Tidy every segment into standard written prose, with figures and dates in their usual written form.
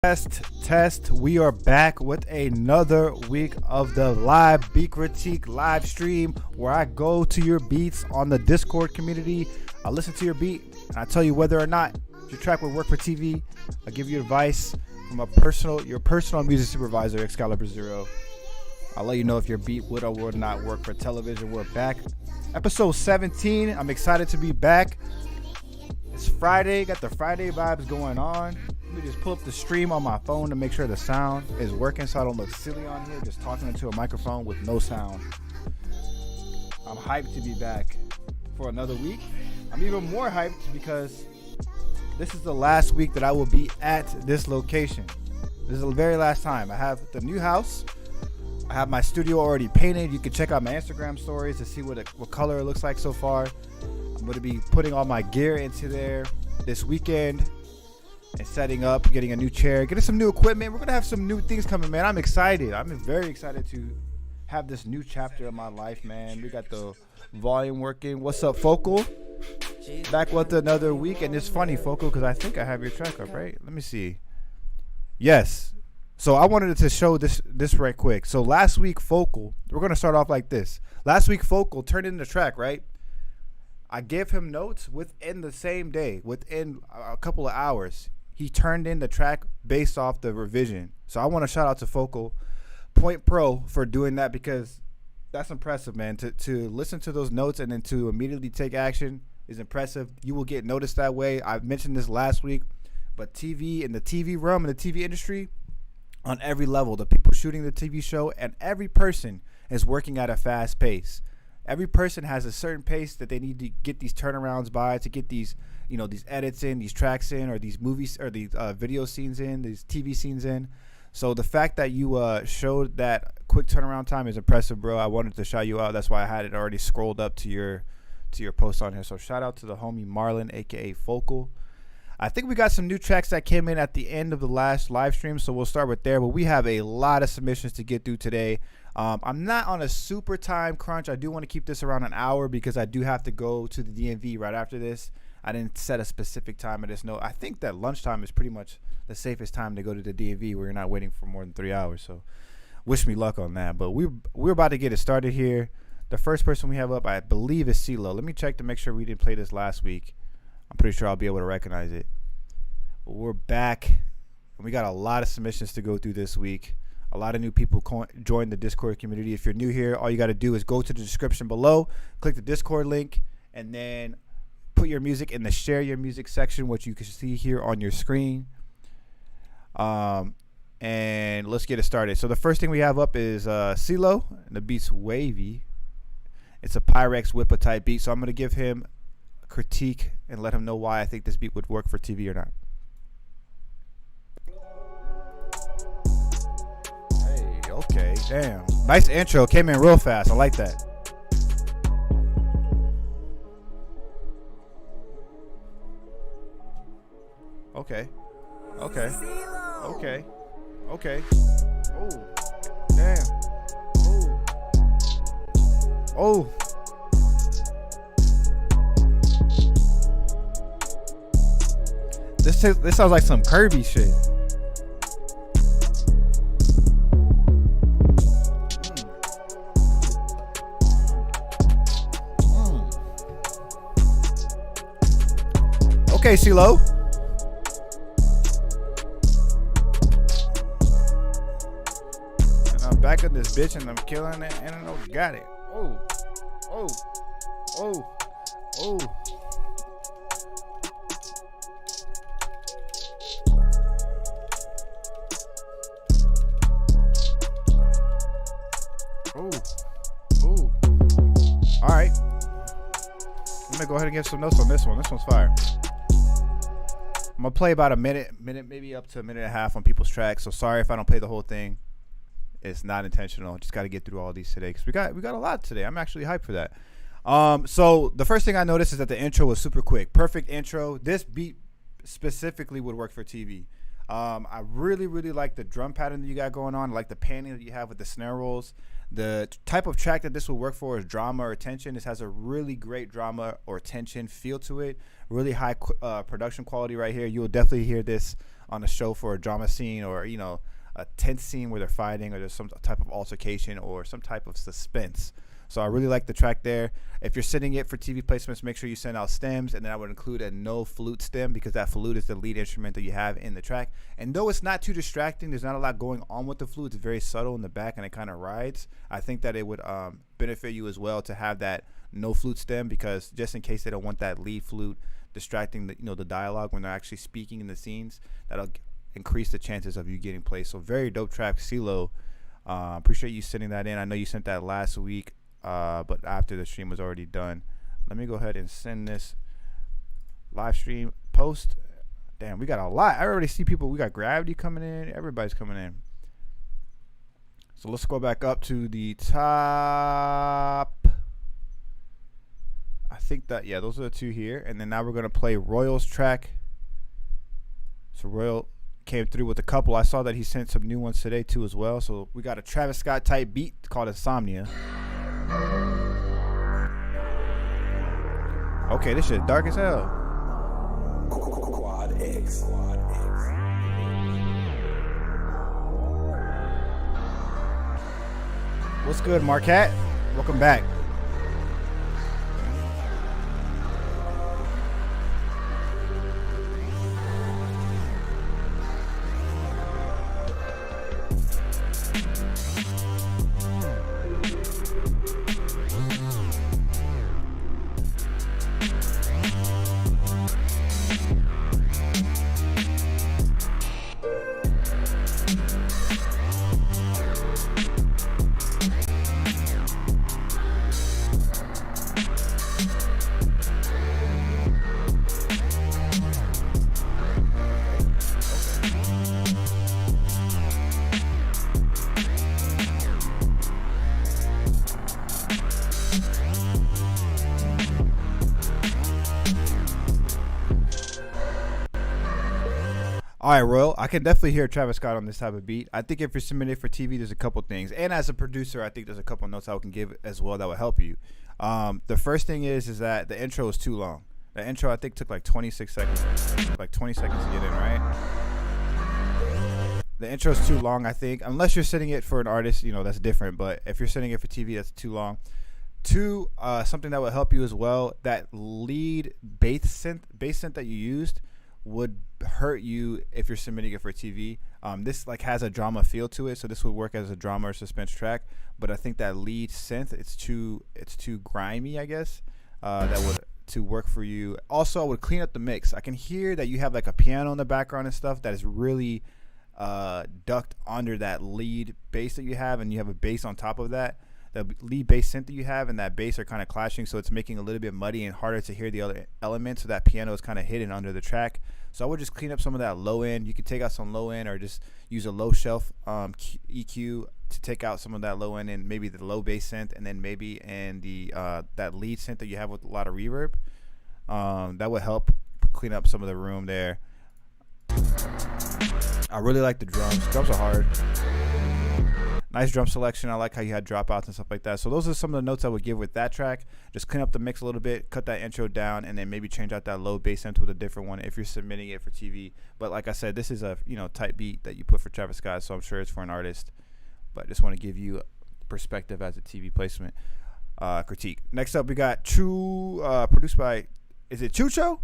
Test. We are back with another week of the live beat critique live stream where I go to your beats on the Discord community. I listen to your beat and I tell you whether or not your track would work for TV. I give you advice from your personal music supervisor, XcaliberZero. I'll let you know if your beat would or would not work for television. We're back. Episode 17. I'm excited to be back. It's Friday. Got the Friday vibes going on. Let me just pull up the stream on my phone to make sure the sound is working so I don't look silly on here just talking into a microphone with no sound. I'm hyped to be back for another week. I'm even more hyped because this is the last week that I will be at this location. This is the very last time. I have the new house. I have my studio already painted. You can check out my Instagram stories to see what color it looks like so far. I'm going to be putting all my gear into there this weekend. And setting up, getting a new chair, getting some new equipment. We're going to have some new things coming, man. I'm excited. I'm very excited to have this new chapter of my life, man. We got the volume working. What's up, Focal? Back with another week. And it's funny, Focal, because I think I have your track up, right? Let me see. Yes. So I wanted to show this right quick. So last week, Focal, we're going to start off like this. Last week, Focal turned in the track, right? I gave him notes within the same day, within a couple of hours. He turned in the track based off the revision. So I want to shout out to Focal Point Pro for doing that because that's impressive, man. To listen to those notes and then to immediately take action is impressive. You will get noticed that way. I mentioned this last week, but TV in the TV realm, in the TV industry, on every level, the people shooting the TV show and every person is working at a fast pace. Every person has a certain pace that they need to get these turnarounds by to get these, these edits in, these tracks in, or these movies or these video scenes in, these TV scenes in. So the fact that you showed that quick turnaround time is impressive, bro. I wanted to shout you out. That's why I had it already scrolled up to your post on here. So shout out to the homie Marlon, aka Focal. I think we got some new tracks that came in at the end of the last live stream, so we'll start with there. But we have a lot of submissions to get through today. I'm not on a super time crunch. I do want to keep this around an hour because I do have to go to the DMV right after this. I didn't set a specific time. I just know I think that lunchtime is pretty much the safest time to go to the DMV where you're not waiting for more than 3 hours. So wish me luck on that. But we're about to get it started here. The first person we have up, I believe, is CeeLo. Let me check to make sure we didn't play this last week. I'm pretty sure I'll be able to recognize it. But we're back. And we got a lot of submissions to go through this week. A lot of new people join the Discord community. If you're new here, all you got to do is go to the description below, click the Discord link, and then put your music in the share your music section, which you can see here on your screen. And let's get it started. So the first thing we have up is CeeLo, and the beat's wavy. It's a Pyrex Whipper type beat, so I'm going to give him a critique and let him know why I think this beat would work for TV or not. Okay, damn. Nice intro. Came in real fast. I like that. Okay. Oh, damn. Oh. This sounds like some Kirby shit. Okay, CeeLo. And I'm back at this bitch and I'm killing it and I know got it. Oh. All right. Let me go ahead and give some notes on this one. This one's fire. I'm gonna play about a minute, maybe up to a minute and a half on people's tracks. So sorry if I don't play the whole thing. It's not intentional. Just got to get through all these today because we got a lot today. I'm actually hyped for that. So the first thing I noticed is that the intro was super quick. Perfect intro. This beat specifically would work for TV. I really like the drum pattern that you got going on. I like the panning that you have with the snare rolls. The type of track that this will work for is drama or tension. This has a really great drama or tension feel to it. Really high production quality right here. You will definitely hear this on a show for a drama scene, or a tense scene where they're fighting, or there's some type of altercation or some type of suspense. So I really like the track there. If you're sending it for TV placements, make sure you send out stems, and then I would include a no flute stem, because that flute is the lead instrument that you have in the track. And though it's not too distracting, there's not a lot going on with the flute. It's very subtle in the back, and it kind of rides. I think that it would benefit you as well to have that no flute stem, because just in case they don't want that lead flute distracting the dialogue when they're actually speaking in the scenes, that'll increase the chances of you getting placed. So very dope track, CeeLo. Appreciate you sending that in. I know you sent that last week, but after the stream was already done. Let me go ahead and send this live stream post. Damn, we got a lot. I already see people. We got Gravity coming in. Everybody's coming in. So let's go back up to the top. I think that, yeah, those are the two here. And then now we're going to play Royal's track. So Royal came through with a couple. I saw that he sent some new ones today too as well. So we got a Travis Scott type beat called Insomnia. Okay, this shit dark as hell. Quad X. What's good, Marquette? Welcome back. All right, Royal, I can definitely hear Travis Scott on this type of beat. I think if you're submitting for TV, there's a couple things. And as a producer, I think there's a couple notes I can give as well that will help you. The first thing is that the intro is too long. The intro, I think, took like 26 seconds. Like 20 seconds to get in, right? The intro is too long, I think. Unless you're setting it for an artist, that's different. But if you're setting it for TV, that's too long. Two, something that will help you as well, that lead bass synth that you used would hurt you if you're submitting it for TV. This has a drama feel to it, so this would work as a drama or suspense track. But I think that lead synth, it's too grimy, I guess. That would to work for you. Also, I would clean up the mix. I can hear that you have like a piano in the background and stuff that is really ducked under that lead bass that you have, and you have a bass on top of that. The lead bass synth that you have and that bass are kind of clashing, so it's making it a little bit muddy and harder to hear the other elements. So that piano is kind of hidden under the track. So I would just clean up some of that low end. You could take out some low end, or just use a low shelf EQ to take out some of that low end, and maybe the low bass synth, and then maybe in the that lead synth that you have with a lot of reverb. That would help clean up some of the room there. I really like the drums. Drums are hard. Nice drum selection. I like how you had dropouts and stuff like that. So those are some of the notes I would give with that track. Just clean up the mix a little bit, cut that intro down, and then maybe change out that low bass synth with a different one if you're submitting it for TV. But like I said, this is a type beat that you put for Travis Scott, so I'm sure it's for an artist. But I just want to give you perspective as a TV placement critique. Next up, we got produced by, is it Chucho?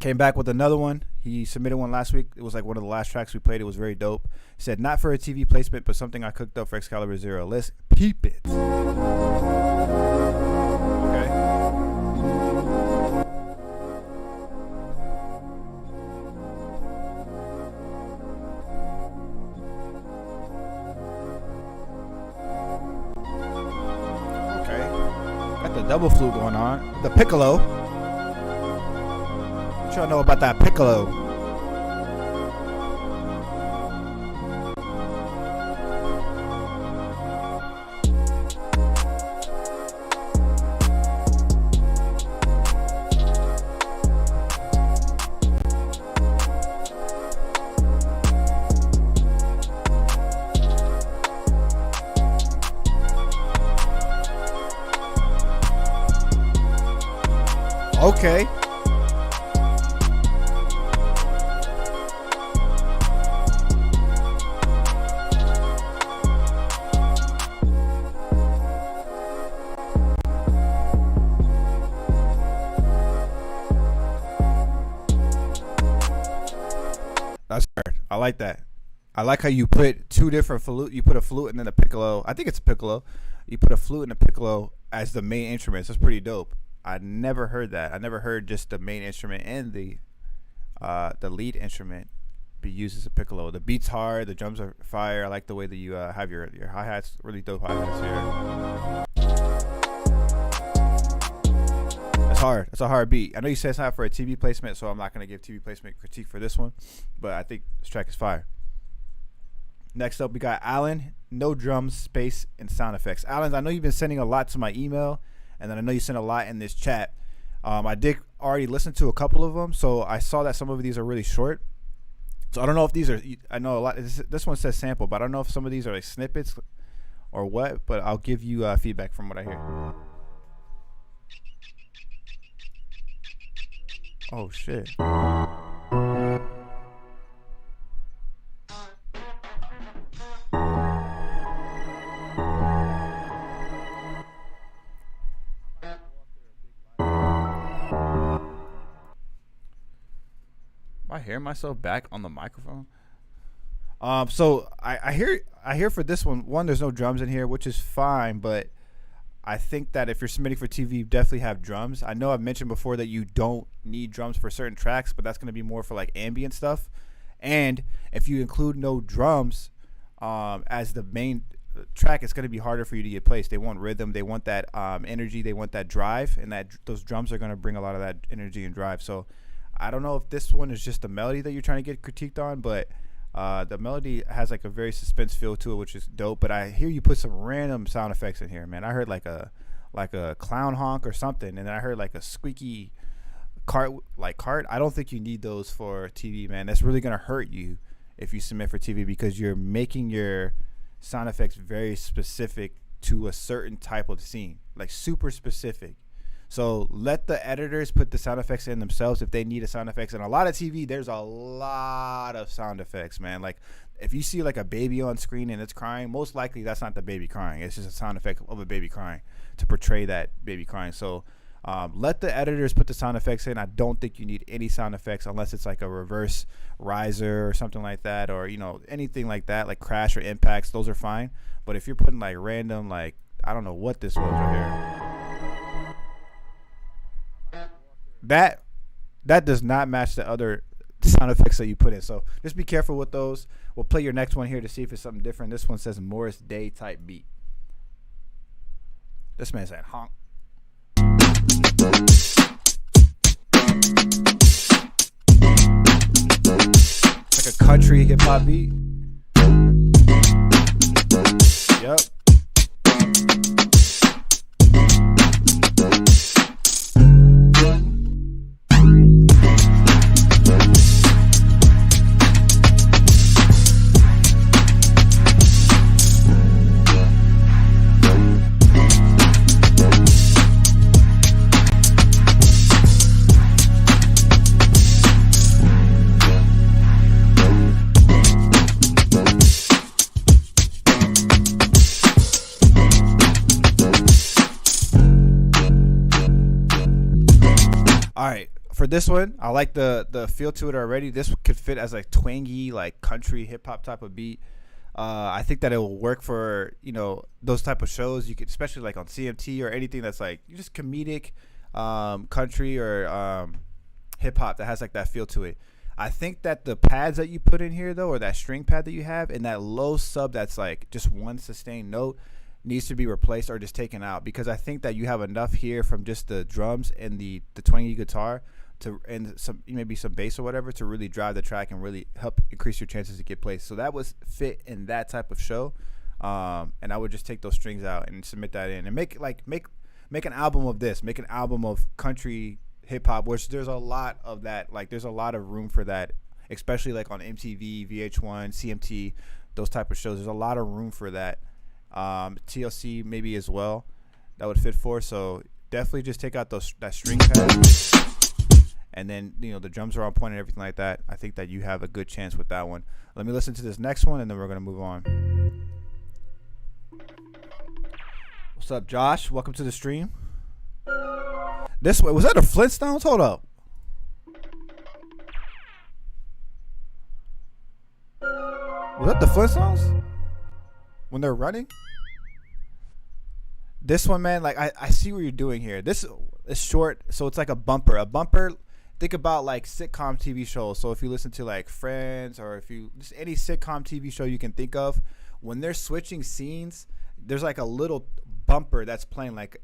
Came back with another one. He submitted one last week. It was like one of the last tracks we played. It was very dope. He said, not for a TV placement, but something I cooked up for XcaliberZero. Let's peep it. Okay. Okay. Got the double flute going on. The piccolo. What y'all know about that piccolo? Okay. I like that. I like how you put two different flute. You put a flute and then a piccolo. I think it's a piccolo. You put a flute and a piccolo as the main instruments. That's pretty dope. I never heard that. I never heard just the main instrument and the lead instrument be used as a piccolo. The beat's hard. The drums are fire. I like the way that you have your hi-hats. Really dope hi-hats here. That's hard. That's a hard beat. I know you said it's not for a TV placement, so I'm not going to give TV placement critique for this one, but I think this track is fire. Next up, we got Alan. No drums, space, and sound effects. Alan, I know you've been sending a lot to my email, and then I know you sent a lot in this chat. I did already listen to a couple of them, so I saw that some of these are really short. So I don't know if these are, I know a lot, this one says sample, but I don't know if some of these are like snippets or what, but I'll give you feedback from what I hear. Oh, shit. I hear myself back on the microphone. So I hear for this one, there's no drums in here, which is fine, but I think that if you're submitting for TV, you definitely have drums. I know I've mentioned before that you don't need drums for certain tracks, but that's going to be more for like ambient stuff. And if you include no drums as the main track, it's going to be harder for you to get placed. They want rhythm, they want that energy, they want that drive, and that those drums are going to bring a lot of that energy and drive. So I don't know if this one is just the melody that you're trying to get critiqued on, but the melody has like a very suspense feel to it, which is dope. But I hear you put some random sound effects in here, man. I heard like a clown honk or something, and then I heard like a squeaky cart. I don't think you need those for TV, man. That's really gonna hurt you if you submit for TV, because you're making your sound effects very specific to a certain type of scene, like super specific. So let the editors put the sound effects in themselves if they need a sound effects. And a lot of TV, there's a lot of sound effects, man. Like if you see like a baby on screen and it's crying, most likely that's not the baby crying. It's just a sound effect of a baby crying to portray that baby crying. So let the editors put the sound effects in. I don't think you need any sound effects unless it's like a reverse riser or something like that, or anything like that, like crash or impacts. Those are fine. But if you're putting like random, like I don't know what this was right here. That does not match the other sound effects that you put in. So just be careful with those. We'll play your next one here to see if it's something different. This one says Morris Day type beat. This man said honk. Like a country hip hop beat. Yep. For this one, I like the feel to it already. This could fit as like twangy, like country hip hop type of beat. I think that it will work for those type of shows. You could, especially like on CMT or anything that's like just comedic, country or hip hop that has like that feel to it. I think that the pads that you put in here though, or that string pad that you have, and that low sub that's like just one sustained note, needs to be replaced or just taken out, because I think that you have enough here from just the drums and the twangy guitar and some maybe some bass or whatever to really drive the track and really help increase your chances to get placed. So that was fit in that type of show, and I would just take those strings out and submit that in and make an album of this. Make an album of country hip hop, which there's a lot of that. Like there's a lot of room for that, especially like on MTV, VH1, CMT, those type of shows. There's a lot of room for that. TLC maybe as well, that would fit for. So definitely just take out that string pad, and then the drums are on point and everything like that. I think that you have a good chance with that one. Let me listen to this next one and then we're gonna move on. What's up, Josh? Welcome to the stream. This way, was that a Flintstones? Hold up. Was that the Flintstones? When they're running? This one, man, like I see what you're doing here. This is short, so it's like a bumper. A bumper, think about like sitcom TV shows. So if you listen to like Friends or if you just any sitcom TV show you can think of, when they're switching scenes, there's like a little bumper that's playing. Like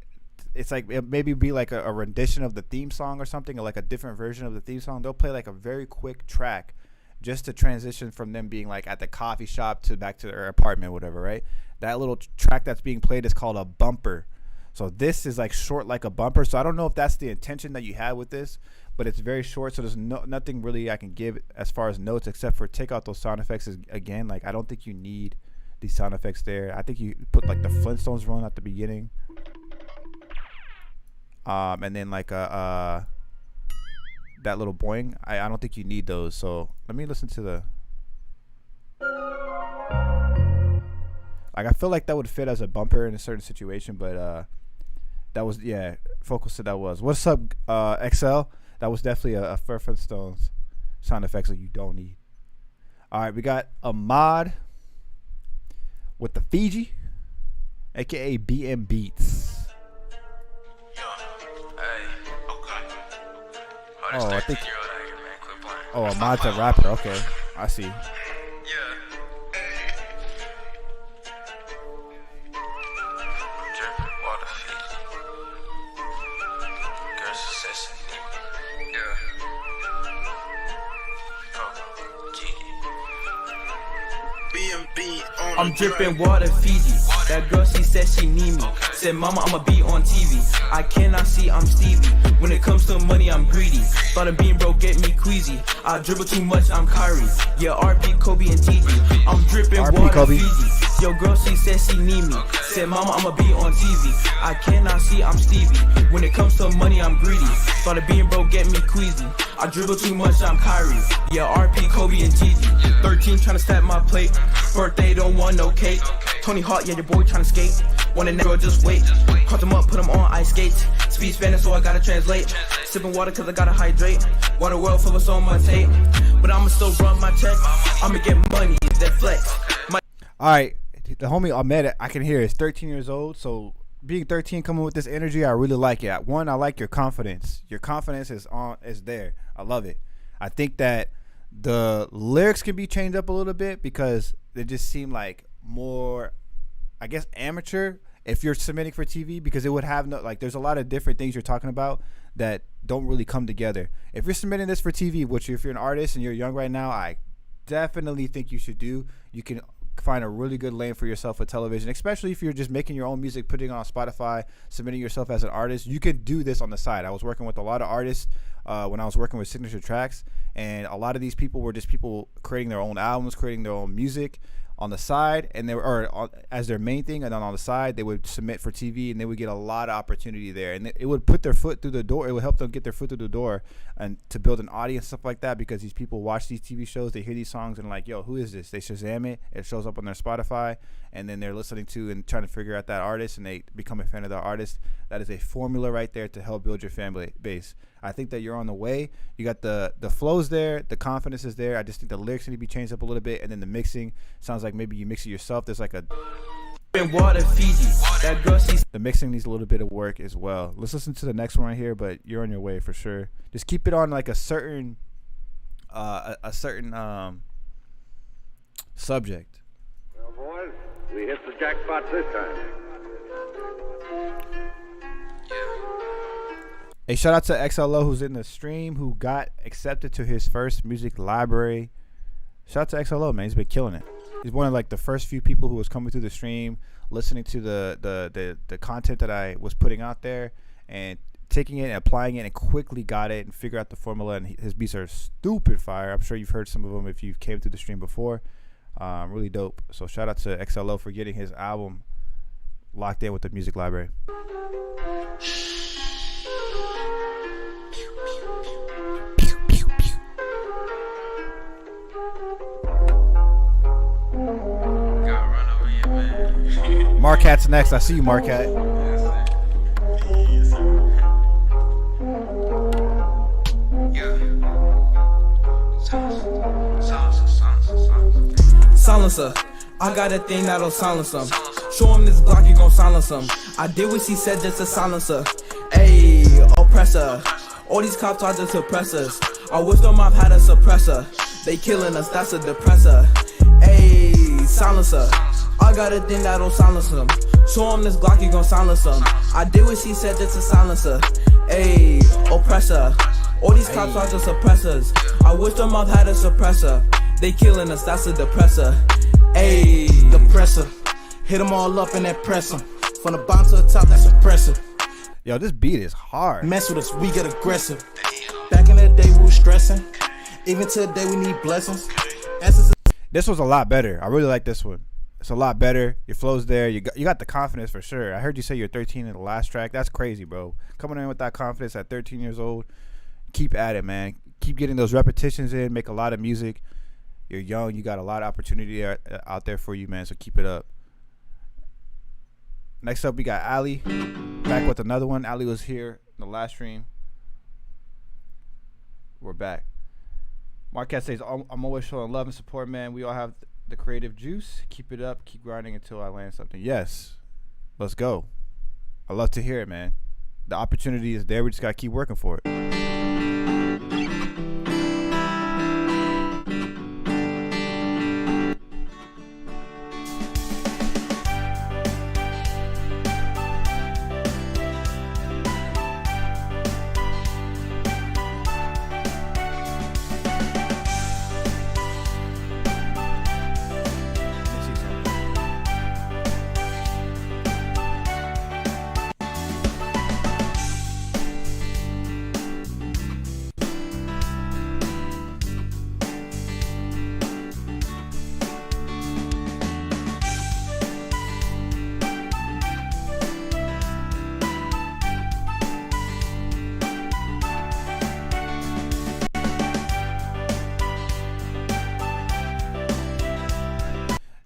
it's like it maybe be like a rendition of the theme song or something, or like a different version of the theme song. They'll play like a very quick track just to transition from them being like at the coffee shop to back to their apartment, whatever, right? That little track that's being played is called a bumper. So this is like short like a bumper. So I don't know if that's the intention that you had with this, but it's very short. So there's nothing really I can give as far as notes except for take out those sound effects again. Like I don't think you need these sound effects there. I think you put like the Flintstones run at the beginning. And then like that little boing. I don't think you need those. So let me listen to the. Like I feel like that would fit as a bumper in a certain situation, but that was Focus said that was. What's up, XL? That was definitely a Flintstones sound effects that you don't need. All right, we got a mod with the Fiji, aka BM Beats. Oh, I think. Oh, a mod's a rapper. Okay, I see. I'm dripping water, Fiji. That girl, she said she need me. Said, mama, I'ma be on TV. I cannot see, I'm Stevie. When it comes to money, I'm greedy. Thought of being broke, get me queasy. I dribble too much, I'm Kyrie. Yeah, RP, Kobe, and TG. I'm dripping RP, water, Kobe. Fiji. Yo, girl, she said she need me. Said, mama, I'ma be on TV. I cannot see, I'm Stevie. When it comes to money, I'm greedy. Thought of being broke, get me queasy. I dribble too much, I'm Kyrie. Yeah, RP, Kobe, and Gigi. 13 tryna stack my plate. Birthday, don't want no cake. Tony Hawk, yeah, your boy tryna skate. Want a nigga, just wait. Caught him up, put him on ice skates. Speak Spanish, so I gotta translate. Sipping water, cause I gotta hydrate. Water world full of so much hate. But I'ma still run my check. I'ma get money, that flex. Alright, the homie Ahmed, I can hear is 13 years old, so being 13, coming with this energy, I really like it. One, I like your confidence. Your confidence is there. I love it. I think that the lyrics can be changed up a little bit because they just seem like more, I guess, amateur if you're submitting for TV, because it would have no, like, there's a lot of different things you're talking about that don't really come together. If you're submitting this for TV, which if you're an artist and you're young right now, I definitely think you should do. You can find a really good lane for yourself with television, especially if you're just making your own music, putting it on Spotify, submitting yourself as an artist. You could do this on the side. I was working with a lot of artists when I was working with Signature Tracks, and a lot of these people were just people creating their own albums, creating their own music on the side, and they were as their main thing, and then on the side they would submit for TV, and they would get a lot of opportunity there, and it would put their foot through the door. It would help them get their foot through the door and to build an audience, stuff like that, because these people watch these TV shows, they hear these songs and like, yo, who is this? They Shazam it, it shows up on their Spotify, and then they're listening to and trying to figure out that artist, and they become a fan of that artist. That is a formula right there to help build your fan base. I think that you're on the way. You got the flows there, the confidence is there. I just think the lyrics need to be changed up a little bit, and then the mixing sounds like maybe you mix it yourself. There's like a water, Fiji. That girl, the mixing needs a little bit of work as well. Let's listen to the next one right here, but you're on your way for sure. Just keep it on like a certain subject. Well, boys, we hit the jackpot this time. Hey, shout out to XLO who's in the stream, who got accepted to his first music library. Shout out to XLO, man. He's been killing it. He's one of like the first few people who was coming through the stream, listening to the content that I was putting out there, and taking it and applying it, and quickly got it and figured out the formula. And his beats are stupid fire. I'm sure you've heard some of them if you came through the stream before. Really dope. So shout out to XLO for getting his album locked in with the music library. Marquette's next. I see you, Marquette. Silencer, I got a thing that'll silence him. Show him this Glock, you gon' silence him. I did what she said, just a silencer. Ayy, oppressor. All these cops are just oppressors. I wish the mob had a suppressor. They killing us, that's a depressor. Ayy, silencer, I got a thing that'll silence him. Show him this Glock, you gon' silence him. I did what she said, just a silencer. Ayy, oppressor. All these cops are just oppressors. I wish the mob had a suppressor. They killing us, that's a depressor. Ayy, depressor. Hit them all up and that press them. From the bottom to the top, that's oppressive. Yo, this beat is hard. Mess with us, we get aggressive. Back in the day, we was stressing. Even today, we need blessings. This was a lot better. I really like this one. It's a lot better. Your flow's there. You got the confidence for sure. I heard you say you're 13 in the last track. That's crazy, bro. Coming in with that confidence at 13 years old. Keep at it, man. Keep getting those repetitions in. Make a lot of music. You're young. You got a lot of opportunity out there for you, man. So keep it up. Next up, we got Ali. Back with another one. Ali was here in the last stream. We're back. Marquez says, I'm always showing love and support, man. We all have the creative juice. Keep it up. Keep grinding until I land something. Yes. Let's go. I love to hear it, man. The opportunity is there. We just got to keep working for it.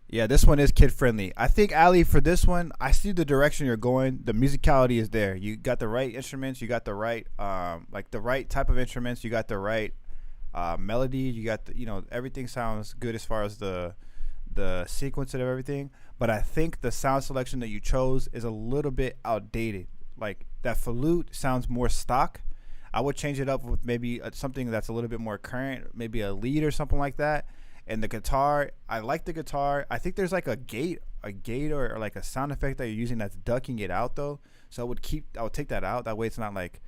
Yeah, this one is kid friendly. I think Ali, for this one, I see the direction you're going. The musicality is there. You got the right instruments. You got the right the right type of instruments. You got the right melody. You got the, everything sounds good as far as the sequence of everything. But I think the sound selection that you chose is a little bit outdated. Like that flute sounds more stock. I would change it up with maybe something that's a little bit more current, maybe a lead or something like that. And the guitar, I like the guitar. I think there's like a gate or like a sound effect that you're using that's ducking it out though. So I would take that out. That way it's not like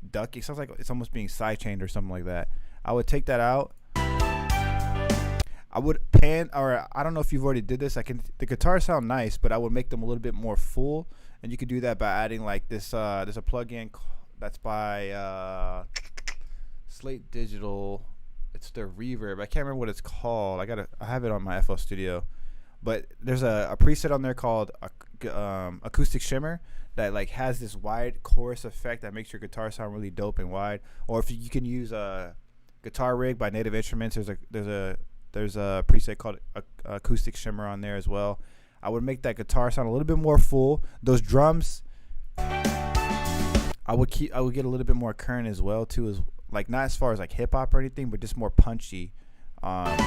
ducking. It sounds like it's almost being sidechained or something like that. I would take that out. I would pan, or I don't know if you've already did this. The guitars sound nice, but I would make them a little bit more full. And you could do that by adding like this. There's a plugin that's by Slate Digital. It's the reverb. I can't remember what it's called. I have it on my FL Studio, but there's a preset on there called Acoustic Shimmer that like has this wide chorus effect that makes your guitar sound really dope and wide. Or if you can use a Guitar Rig by Native Instruments, there's a preset called Acoustic Shimmer on there as well. I would make that guitar sound a little bit more full. Those drums, I would get a little bit more current as well too, like not as far as like hip hop or anything, but just more punchy. And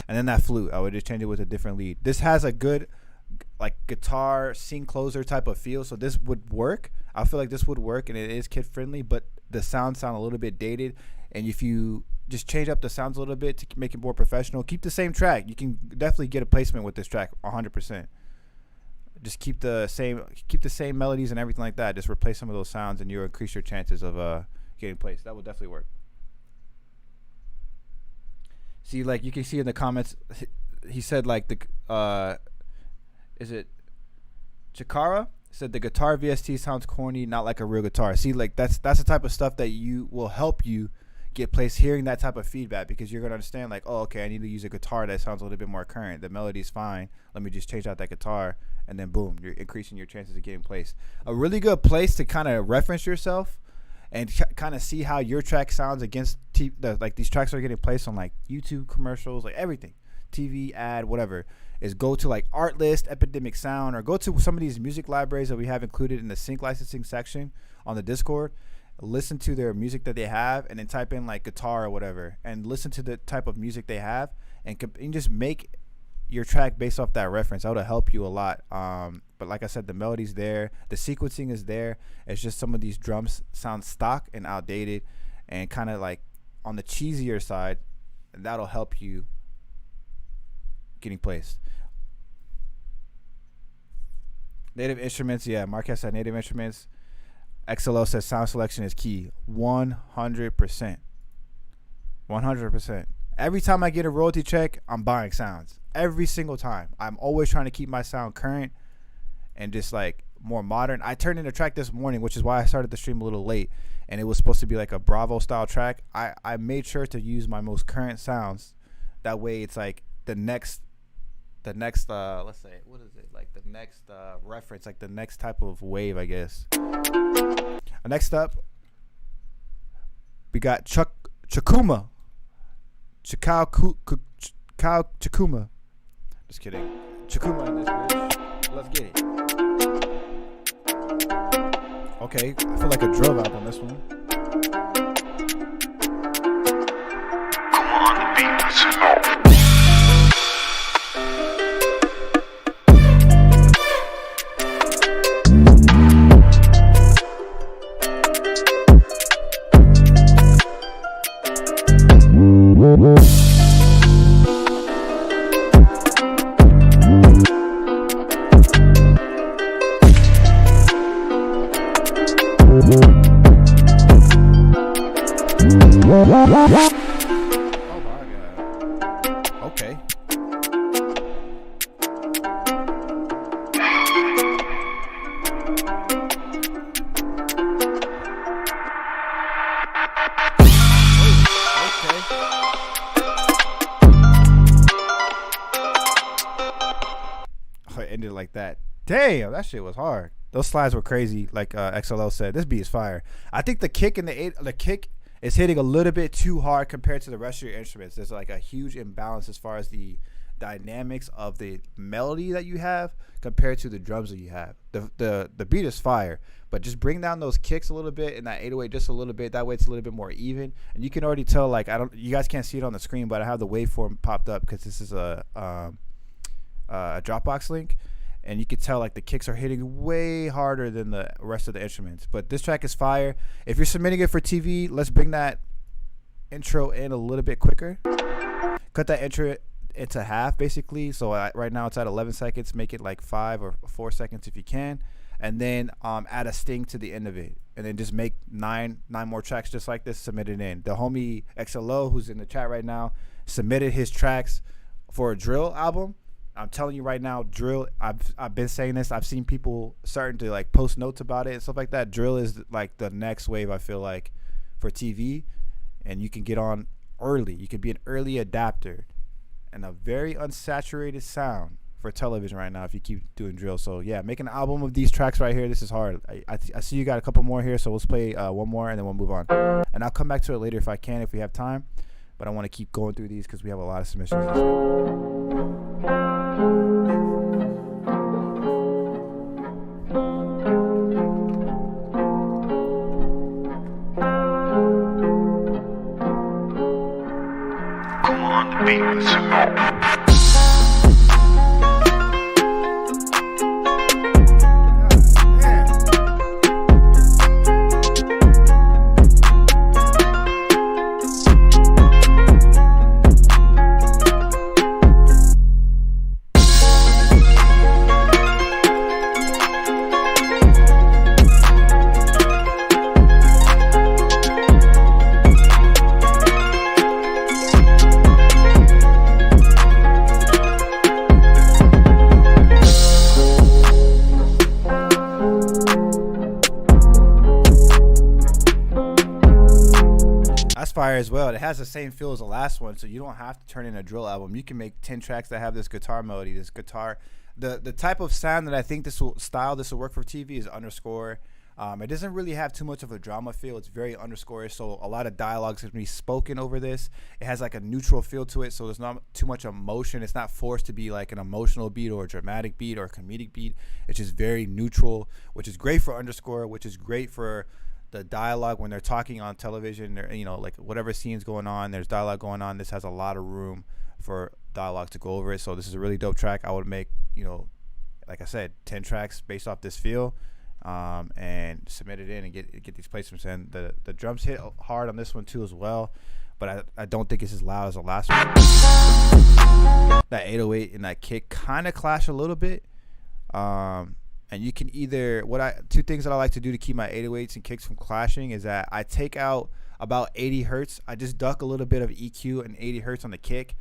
then that flute, I would just change it with a different lead. This has a good like guitar scene closer type of feel, so this would work. I feel like this would work, and it is kid friendly, but the sound a little bit dated. And if you just change up the sounds a little bit to make it more professional, keep the same track. You can definitely get a placement with this track 100%. Just keep the same melodies and everything like that. Just replace some of those sounds, and you'll increase your chances of getting placed. That would definitely work. See, like you can see in the comments, he said like is it Chikara said the guitar VST sounds corny, not like a real guitar. See, like that's the type of stuff that you will help you get placed hearing that type of feedback, because you're gonna understand like, oh, okay, I need to use a guitar that sounds a little bit more current. The melody's fine. Let me just change out that guitar, and then boom, you're increasing your chances of getting placed. A really good place to kind of reference yourself and kind of see how your track sounds against like these tracks are getting placed on like YouTube commercials, like everything, TV ad, whatever, is go to like Artlist, Epidemic Sound, or go to some of these music libraries that we have included in the sync licensing section on the Discord. Listen to their music that they have, and then type in like guitar or whatever, and listen to the type of music they have, and just make your track based off that reference. That would help you a lot. But like I said, the melody's there, the sequencing is there. It's just some of these drums sound stock and outdated and kind of like on the cheesier side, and that'll help you getting placed. Native instruments, yeah, Marquez said native instruments. XLO says sound selection is key. 100%. 100%. Every time I get a royalty check, I'm buying sounds. Every single time. I'm always trying to keep my sound current and just like more modern. I turned in a track this morning, which is why I started the stream a little late, and it was supposed to be like a Bravo style track. I made sure to use my most current sounds. That way it's like the next let's say, what is it, like the next reference, like the next type of wave, I guess. Next up, we got Chakuma. Chakuma. Just kidding. Chakuma in this bitch. Let's get it. Okay, I feel like a drill vibe on this one. Come on the beat, let's go. Oh my god. Okay. Oh, it ended like that. Damn, that shit was hard. Those slides were crazy. Like XLO said, this beat is fire. I think the kick and the kick is hitting a little bit too hard compared to the rest of your instruments. There's like a huge imbalance as far as the dynamics of the melody that you have compared to the drums that you have. The beat is fire, but just bring down those kicks a little bit and that 808 just a little bit. That way it's a little bit more even. And you can already tell, like, you guys can't see it on the screen, but I have the waveform popped up because this is a Dropbox link. And you can tell like the kicks are hitting way harder than the rest of the instruments. But this track is fire. If you're submitting it for TV, let's bring that intro in a little bit quicker. Cut that intro into half basically. So right now it's at 11 seconds. Make it like 5 or 4 seconds if you can. And then add a sting to the end of it. And then just make nine more tracks just like this. Submit it in. The homie XLO, who's in the chat right now, submitted his tracks for a drill album. I'm telling you right now, drill, I've been saying this. I've seen people starting to like post notes about it and stuff like that. Drill is like the next wave, I feel like, for TV. And you can get on early. You can be an early adapter and a very unsaturated sound for television right now if you keep doing drill. So yeah, make an album of these tracks right here. This is hard. I see you got a couple more here, so let's play one more and then we'll move on. And I'll come back to it later if I can, if we have time. But I want to keep going through these because we have a lot of submissions. Come on the beat, let's go. Fire as well. It has the same feel as the last one, so you don't have to turn in a drill album. You can make 10 tracks that have this guitar melody, this guitar. The type of sound that I think this will work for TV is underscore. It doesn't really have too much of a drama feel. It's very underscore, so a lot of dialogue's gonna be spoken over this. It has like a neutral feel to it, so there's not too much emotion. It's not forced to be like an emotional beat or a dramatic beat or a comedic beat. It's just very neutral, which is great for underscore, which is great for the dialogue when they're talking on television, or, you know, like whatever scene's going on, there's dialogue going on. This has a lot of room for dialogue to go over it. So this is a really dope track. I would make, you know, like I said, 10 tracks based off this feel, and submit it in and get these placements in. The drums hit hard on this one too as well, but I don't think it's as loud as the last one. That 808 and that kick kind of clash a little bit. And you can either, two things that I like to do to keep my 808s and kicks from clashing is that I take out about 80 hertz. I just duck a little bit of EQ and 80 hertz on the kick.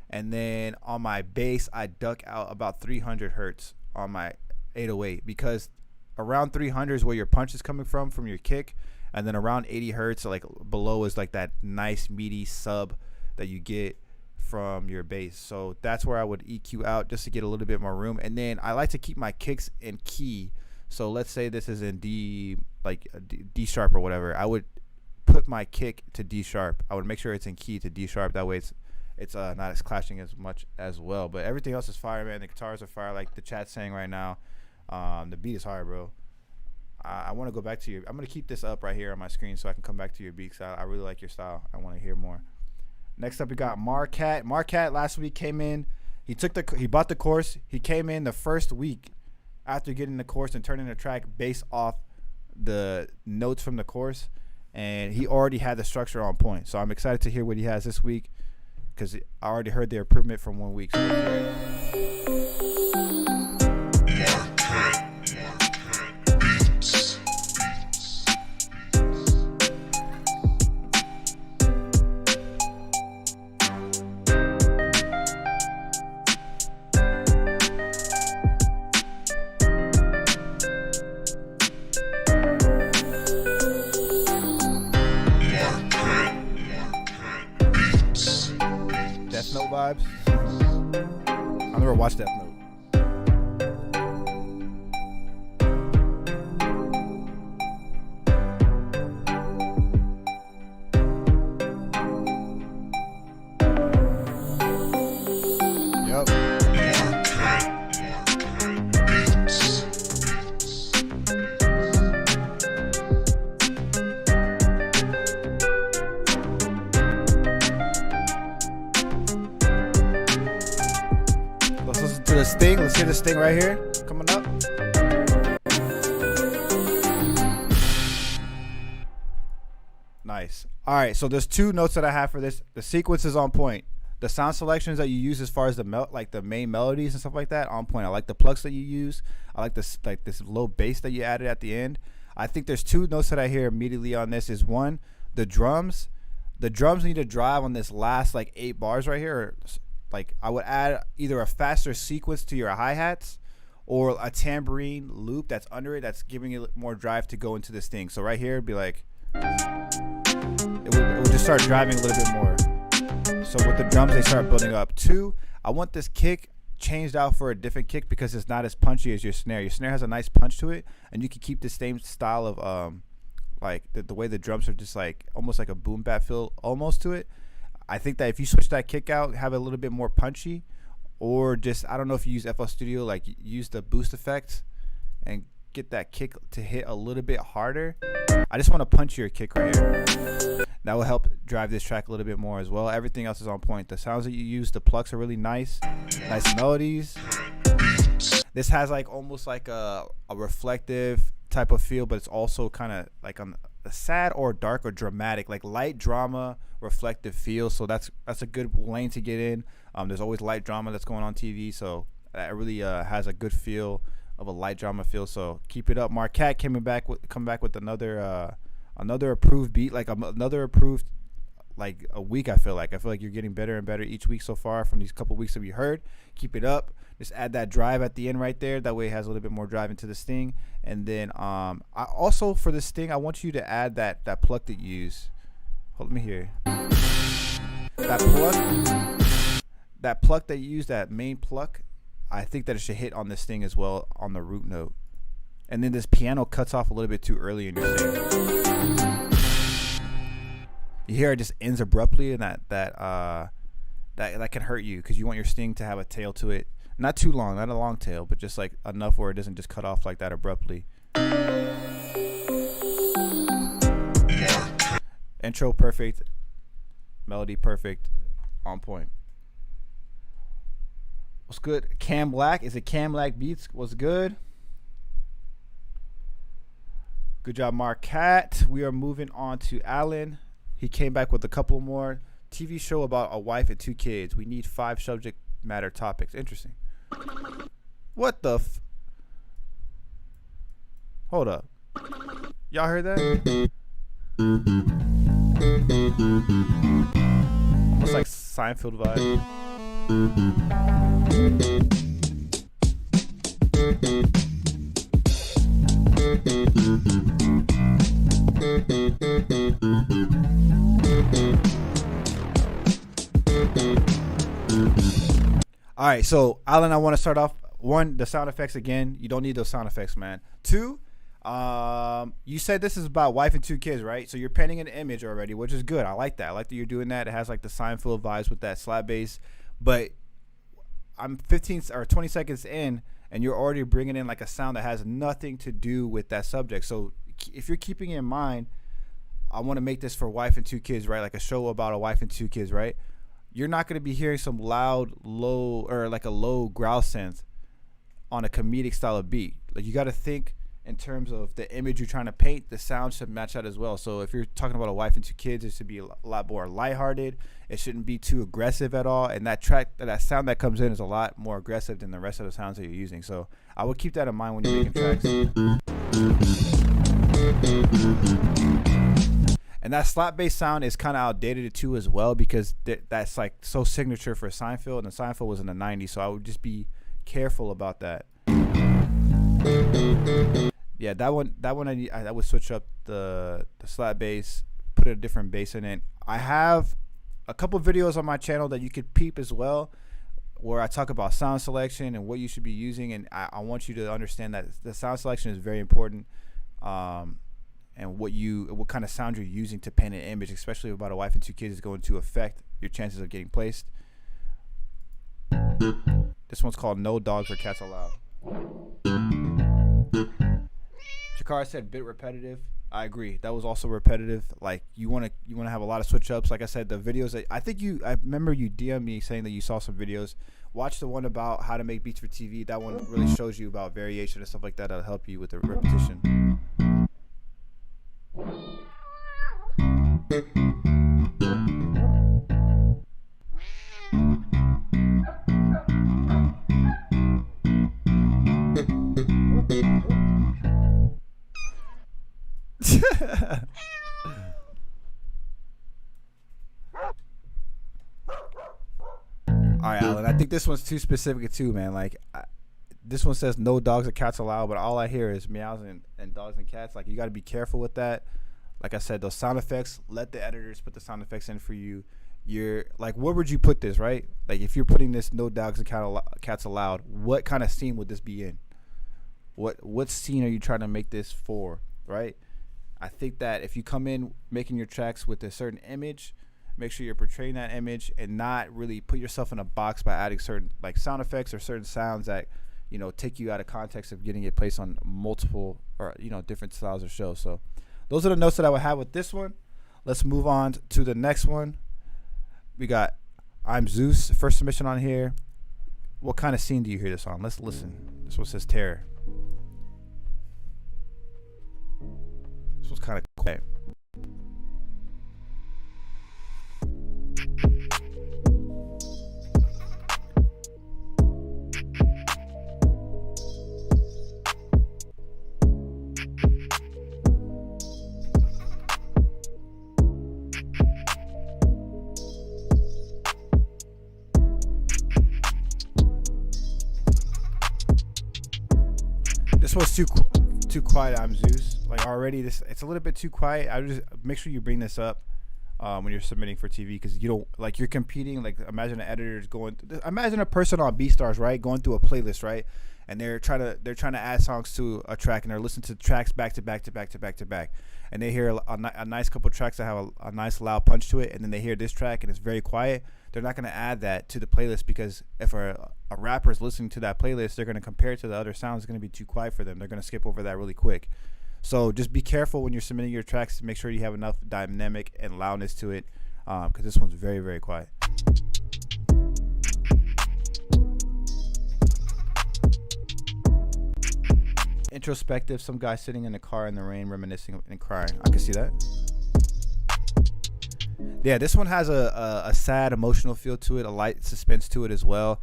And then on my bass, I duck out about 300 hertz on my 808, because around 300 is where your punch is coming from your kick. And then around 80 hertz, like below, is like that nice meaty sub that you get from your bass. So that's where I would EQ out just to get a little bit more room. And then I like to keep my kicks in key. So let's say this is in D, like D sharp or whatever. I would put my kick to D sharp. I would make sure it's in key to D sharp. That way it's not as clashing as much as well. But everything else is fire, man. The guitars are fire, like the chat's saying right now. The beat is hard, bro. I want to go back to your. I'm gonna keep this up right here on my screen so I can come back to your beat. Cause I really like your style. I want to hear more. Next up, we got Marcat. Marcat last week came in. He bought the course. He came in the first week after getting the course and turning the track based off the notes from the course, and he already had the structure on point. So I'm excited to hear what he has this week, because I already heard the improvement from 1 week. So Death Note vibes. I never watched Death Note. Yup. The sting. Let's hear the sting right here coming up. Nice. All right, so there's two notes that I have for this. The sequence is on point. The sound selections that you use as far as the main melodies and stuff like that, on point. I like the plucks that you use. I like this low bass that you added at the end. I think there's two notes that I hear immediately on this. Is one, the drums. The drums need to drive on this last 8 bars right here. Like, I would add either a faster sequence to your hi-hats or a tambourine loop that's under it that's giving it more drive to go into this thing. So right here, it'd be like, it would just start driving a little bit more. So with the drums, they start building up. 2, I want this kick changed out for a different kick because it's not as punchy as your snare. Your snare has a nice punch to it, and you can keep the same style of the way the drums are just almost like a boom bap feel almost to it. I think that if you switch that kick out, have it a little bit more punchy, or just, I don't know if you use FL Studio, use the boost effect and get that kick to hit a little bit harder. I just want a punchier kick right here. That will help drive this track a little bit more as well. Everything else is on point. The sounds that you use, the plucks are really nice. Nice melodies. This has almost a reflective type of feel, but it's also kind of on a sad or dark or dramatic, light drama, reflective feel. So that's a good lane to get in. There's always light drama that's going on TV, so that really has a good feel of a light drama feel. So keep it up. Marcat come back with another approved beat, another approved a week. I feel like you're getting better and better each week so far from these couple weeks that we heard. Keep it up. Just add that drive at the end right there. That way it has a little bit more drive into the sting. And then I also, for the sting, I want you to add that pluck that you use. Hold, let me hear. That pluck that you use, that main pluck, I think that it should hit on this sting as well on the root note. And then this piano cuts off a little bit too early in your sting. You hear it just ends abruptly, and that can hurt you because you want your sting to have a tail to it. Not too long, not a long tail, but just enough where it doesn't just cut off like that abruptly. Intro perfect, melody perfect, on point. What's good? Cam Black. Is it Cam Black Beats? What's good? Good job, Marquette. We are moving on to Alan. He came back with a couple more. TV show about a wife and 2 kids. We need 5 subject matter topics. Interesting. What the Hold up. Y'all heard that? Almost like Seinfeld vibe. All right, so Alan, I want to start off. 1, the sound effects again. You don't need those sound effects, man. 2, you said this is about wife and 2 kids, right? So you're painting an image already, which is good. I like that. I like that you're doing that. It has like the Seinfeld vibes with that slap bass. But I'm 15 or 20 seconds in, and you're already bringing in like a sound that has nothing to do with that subject. So if you're keeping in mind, I want to make this for wife and 2 kids, right? Like a show about a wife and 2 kids, right? You're not going to be hearing some loud, low, or like a low growl synth on a comedic style of beat. Like you got to think in terms of the image you're trying to paint. The sound should match that as well. So if you're talking about a wife and 2 kids, it should be a lot more lighthearted. It shouldn't be too aggressive at all. And that sound that comes in is a lot more aggressive than the rest of the sounds that you're using. So I would keep that in mind when you're making tracks. And that slap bass sound is kind of outdated too as well, because that's like so signature for Seinfeld, and Seinfeld was in the 90s. So I would just be careful about that. Yeah, that one I would switch up the slap bass, put a different bass in it. I have a couple videos on my channel that you could peep as well, where I talk about sound selection and what you should be using, and I want you to understand that the sound selection is very important, and what kind of sound you're using to paint an image, especially about a wife and 2 kids, is going to affect your chances of getting placed. This one's called No Dogs or Cats Allowed. Jakar said bit repetitive. I agree. That was also repetitive. Like you want to have a lot of switch ups. Like I said, the videos that I remember you DM me saying that you saw some videos. Watch the one about how to make beats for TV. That one really shows you about variation and stuff like that. That'll help you with the repetition. All right, Alan, I think this one's too specific too, man. Like this one says no dogs or cats allowed, but all I hear is meows and dogs and cats. Like you got to be careful with that. Like I said, those sound effects, let the editors put the sound effects in for you. You're like, where would you put this, right? Like if you're putting this no dogs and cats allowed, what kind of scene would this be in? What scene are you trying to make this for, right? I think that if you come in making your tracks with a certain image, make sure you're portraying that image and not really put yourself in a box by adding certain like sound effects or certain sounds that, you know, take you out of context of getting it placed on multiple or, you know, different styles of shows. So those are the notes that I would have with this one. Let's move on to the next one. We got I'm Zeus, first submission on here. What kind of scene do you hear this on? Let's listen. This one says Terror. This one's kind of quiet. This one's too quiet. I'm Zeus. Like already, it's a little bit too quiet. I would just make sure you bring this up when you're submitting for TV, because you don't like you're competing. Like imagine an editor's imagine a person on BeatStars, right, going through a playlist, right, and they're trying to add songs to a track, and they're listening to tracks back to back, and they hear a nice couple tracks that have a nice loud punch to it, and then they hear this track and it's very quiet. They're not going to add that to the playlist, because if a rapper is listening to that playlist, they're going to compare it to the other sounds. It's going to be too quiet for them. They're going to skip over that really quick. So just be careful when you're submitting your tracks to make sure you have enough dynamic and loudness to it, because this one's very, very quiet. introspective. Some guy sitting in a car in the rain, reminiscing and crying. I can see that. Yeah, this one has a sad emotional feel to it, a light suspense to it as well.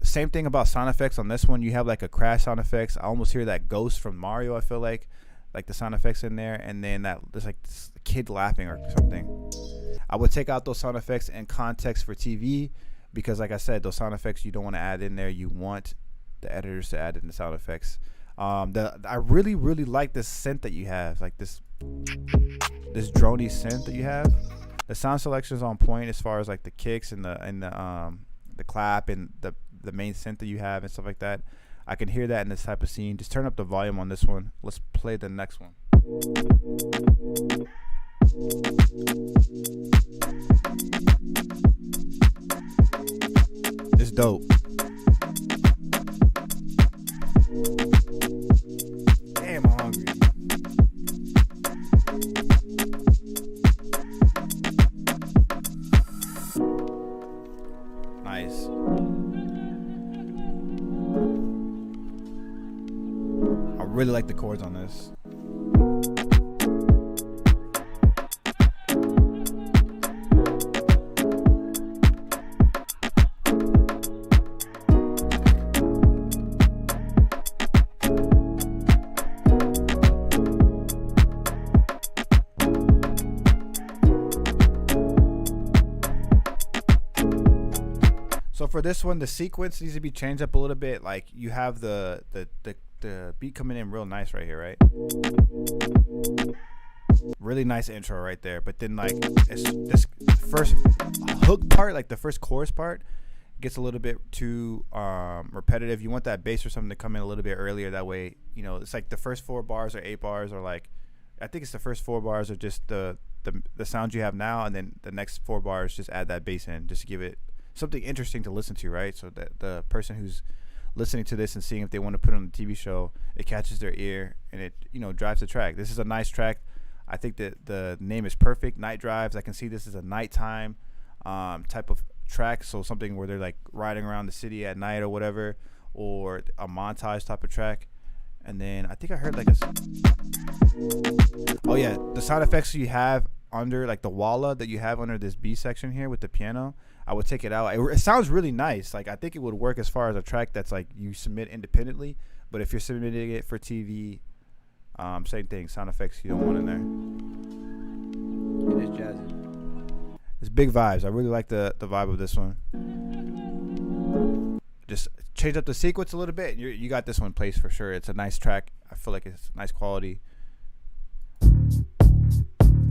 Same thing about sound effects on this one. You have like a crash sound effects. I almost hear that ghost from Mario. I feel like the sound effects in there, and then there's like this kid laughing or something. I would take out those sound effects in context for TV because, like I said, those sound effects you don't want to add in there. You want the editors to add in the sound effects. I really like this synth that you have, like this droney synth that you have. The sound selection is on point as far as like the kicks and the clap and the main synth that you have and stuff like that. I can hear that in this type of scene. Just turn up the volume on this one. Let's play the next one. It's dope. Damn, I'm hungry. Nice. I really like the chords on this. So for this one, the sequence needs to be changed up a little bit. Like you have the beat coming in real nice right here, right? Really nice intro right there. But then like this first hook part, like the first chorus part, gets a little bit too repetitive. You want that bass or something to come in a little bit earlier. That way, you know, it's like the first 4 bars or 8 bars, or like I think it's the first 4 bars are just the sound you have now, and then the next 4 bars just add that bass in, just to give it something interesting to listen to, right? So that the person who's listening to this and seeing if they want to put it on the TV show, it catches their ear and it, you know, drives the track. This is a nice track. I think that the name is perfect. Night Drives. I can see this as a nighttime type of track. So something where they're like riding around the city at night or whatever, or a montage type of track. And then I think I heard like oh yeah, the sound effects you have under, like the walla that you have under this B section here with the piano, I would take it out. It sounds really nice. Like I think it would work as far as a track that's like you submit independently, but if you're submitting it for TV, same thing. Sound effects you don't want in there. It is jazzy. It's big vibes. I really like the vibe of this one. Just change up the sequence a little bit. You got this one placed for sure. It's a nice track. I feel like it's nice quality.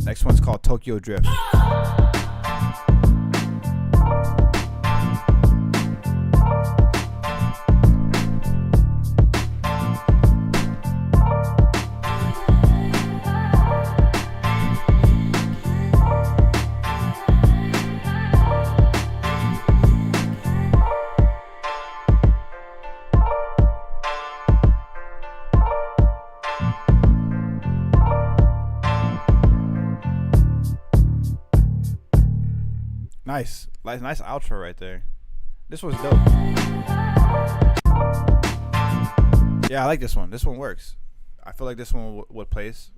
Next one's called Tokyo Drift. Nice outro right there. This one's dope. Yeah, I like this one. This one works. I feel like this one would place.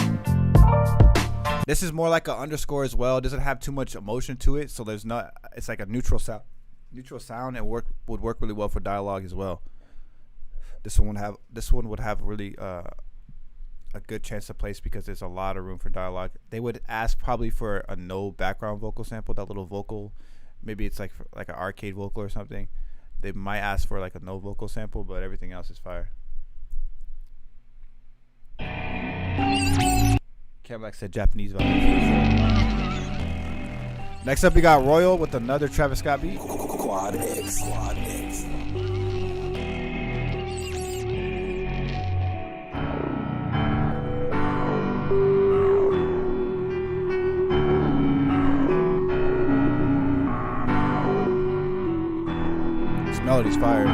This is more like an underscore as well. It doesn't have too much emotion to it, so there's not. It's like a neutral sound. And would work really well for dialogue as well. This one would have really a good chance to place because there's a lot of room for dialogue. They would ask probably for a no background vocal sample, that little vocal. Maybe it's like an arcade vocal or something. They might ask for like a no vocal sample, but everything else is fire. Cadillac said Japanese vibe. Next up, we got Royal with another Travis Scott beat. Quad X. This melody's fire.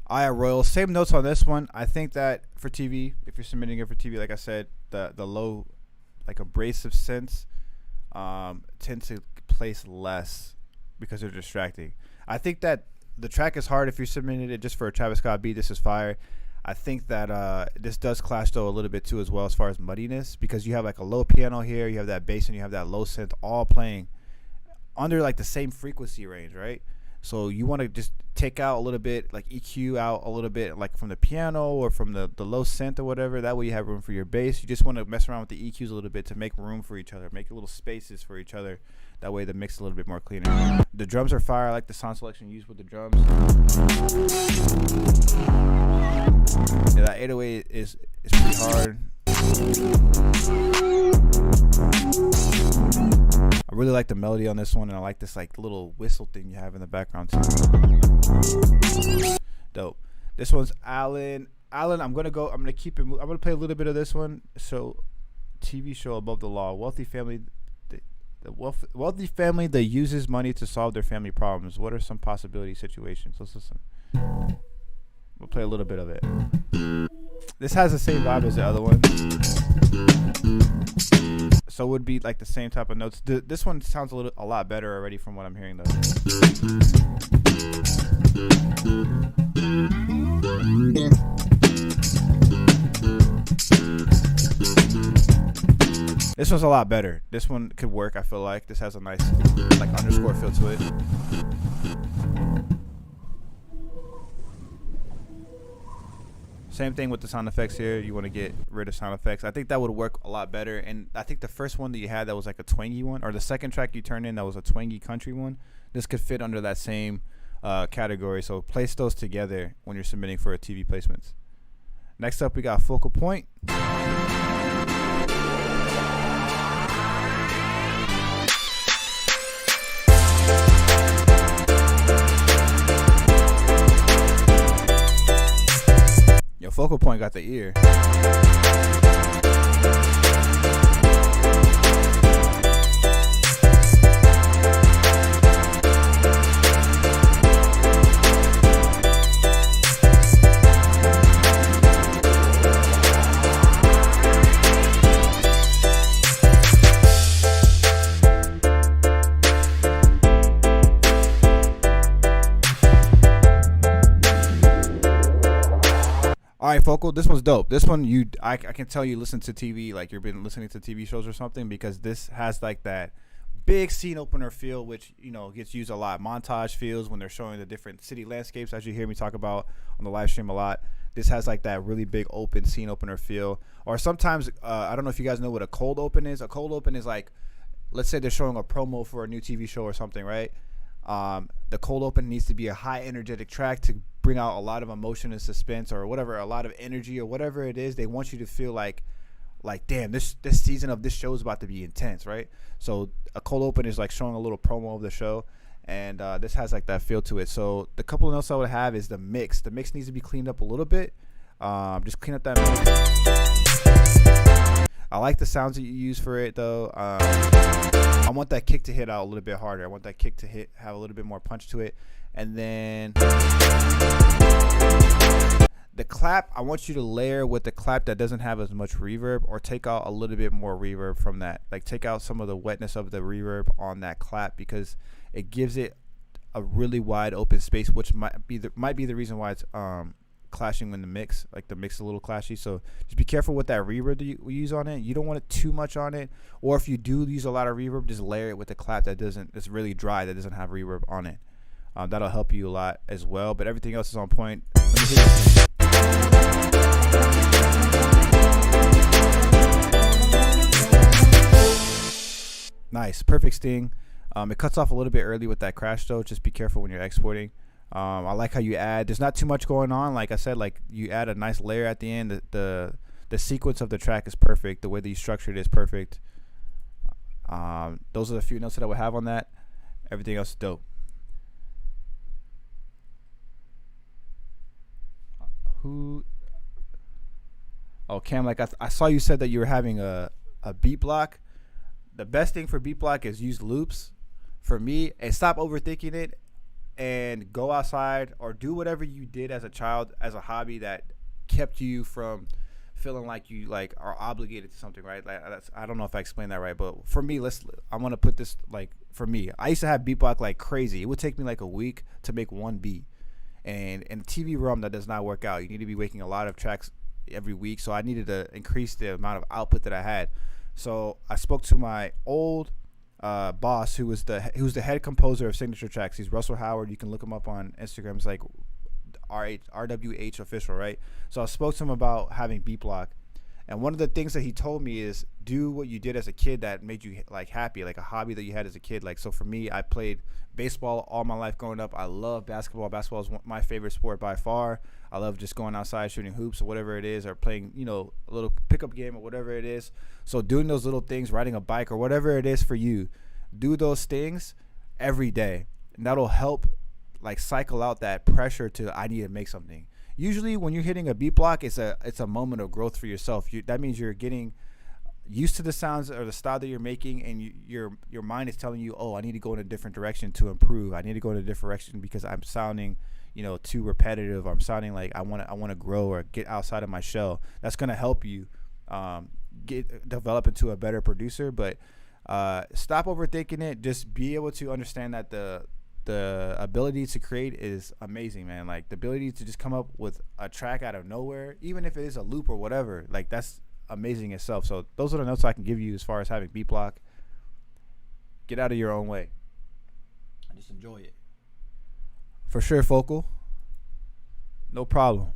All right, Royal. Same notes on this one. I think that for TV, if you're submitting it for TV, like I said, the low, like abrasive synths tend to place less because they're distracting. I think that the track is hard if you're submitting it just for a Travis Scott beat. This is fire. I think that this does clash though a little bit too as well as far as muddiness, because you have like a low piano here, you have that bass, and you have that low synth all playing under like the same frequency range, right? So you want to just take out a little bit, like EQ out a little bit, like from the piano or from the low synth or whatever. That way you have room for your bass. You just want to mess around with the EQs a little bit to make room for each other, make little spaces for each other. That way the mix is a little bit more cleaner. The drums are fire. I like the sound selection used with the drums. Yeah, that 808 is pretty hard. I really like the melody on this one, and I like this like little whistle thing you have in the background too. Dope. This one's Alan. I'm gonna keep it. I'm gonna play a little bit of this one. So, TV show Above the Law. Wealthy family. The wealthy family that uses money to solve their family problems. What are some possibility situations? Let's listen. We'll play a little bit of it. This has the same vibe as the other one. So it would be like the same type of notes. This one sounds a lot better already from what I'm hearing though. This one's a lot better. This one could work, I feel like. This has a nice like underscore feel to it. Same thing with the sound effects here. You want to get rid of sound effects. I think that would work a lot better. And I think the first one that you had that was like a twangy one, or the second track you turned in that was a twangy country one, this could fit under that same category. So place those together when you're submitting for a TV placements. Next up, we got Focal Point. Yo, Focal Point got the ear. All right, Focal, this one's dope. This one, I can tell you listen to TV, like you've been listening to TV shows or something, because this has like that big scene opener feel, which, you know, gets used a lot. Montage feels when they're showing the different city landscapes, as you hear me talk about on the live stream a lot. This has like that really big open scene opener feel. Or sometimes, I don't know if you guys know what a cold open is. A cold open is like, let's say they're showing a promo for a new TV show or something, right? The cold open needs to be a high energetic track to bring out a lot of emotion and suspense, or whatever, a lot of energy, or whatever it is. They want you to feel like damn, this season of this show is about to be intense, right? So a cold open is like showing a little promo of the show, and this has like that feel to it. So the couple of notes I would have is the mix. The mix needs to be cleaned up a little bit. Just clean up that mix. I like the sounds that you use for it though. I want that kick to hit out a little bit harder. I want that kick to have a little bit more punch to it. And then the clap, I want you to layer with the clap that doesn't have as much reverb, or take out a little bit more reverb from that. Like take out some of the wetness of the reverb on that clap, because it gives it a really wide open space, which might be the reason why it's clashing in the mix. Like the mix is a little clashy, so just be careful with that reverb that you use on it. You don't want it too much on it, or if you do use a lot of reverb, just layer it with a clap that's really dry, that doesn't have reverb on it. That'll help you a lot as well, but everything else is on point. Nice, perfect sting. It cuts off a little bit early with that crash though. Just be careful when you're exporting. I like how you add. There's not too much going on. Like I said, like you add a nice layer at the end. The sequence of the track is perfect. The way that you structured it is perfect. Those are the few notes that I would have on that. Everything else is dope. Oh, Cam, like I saw you said that you were having a beat block. The best thing for beat block is use loops. For me, and stop overthinking it. and go outside or do whatever you did as a child as a hobby that kept you from feeling like you like are obligated to something, right? Like I don't know if I explained that right, but for me, I want to put this like for me. I used to have beat block like crazy. It would take me like a week to make one beat, and in the TV realm that does not work out. You need to be making a lot of tracks every week, so I needed to increase the amount of output that I had. So I spoke to my old boss, who was the head composer of Signature Tracks. He's Russell Howard. You can look him up on Instagram. It's like RWH official, right? So I spoke to him about having beat block, and one of the things that he told me is do what you did as a kid that made you like happy, like a hobby that you had as a kid. Like, so for me, I played baseball all my life growing up. I love basketball. Basketball is my favorite sport by far. I love just going outside shooting hoops or whatever it is, or playing, a little pickup game or whatever it is. So doing those little things, riding a bike or whatever it is for you, do those things every day, and that'll help like cycle out that pressure to I need to make something. Usually when you're hitting a beat block, it's a moment of growth for yourself. That means you're getting used to the sounds or the style that you're making, and your mind is telling you, oh, I need to go in a different direction to improve. I need to go in a different direction because I'm sounding too repetitive. I'm sounding like I want to grow or get outside of my shell. That's going to help you develop into a better producer. But stop overthinking it. Just be able to understand that the ability to create is amazing, man. Like the ability to just come up with a track out of nowhere, even if it is a loop or whatever, like that's amazing itself. So those are the notes I can give you as far as having beat block. Get out of your own way and just enjoy it. For sure, Focal. No problem.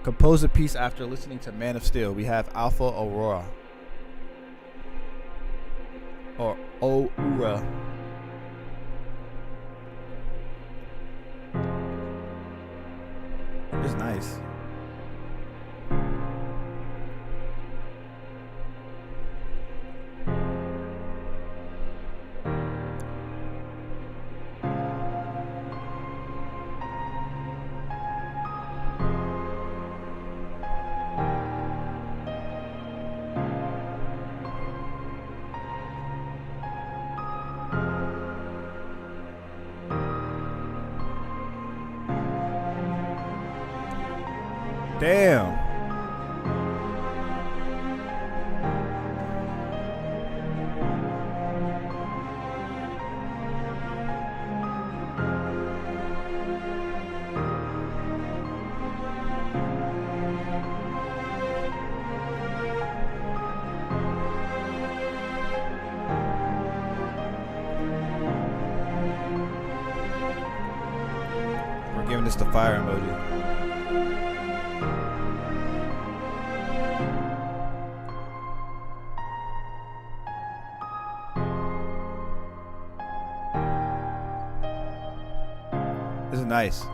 Compose a piece after listening to Man of Steel. We have Alpha Aurora. Or Oura. It's nice. Damn. We're giving this the fire emoji. This is nice.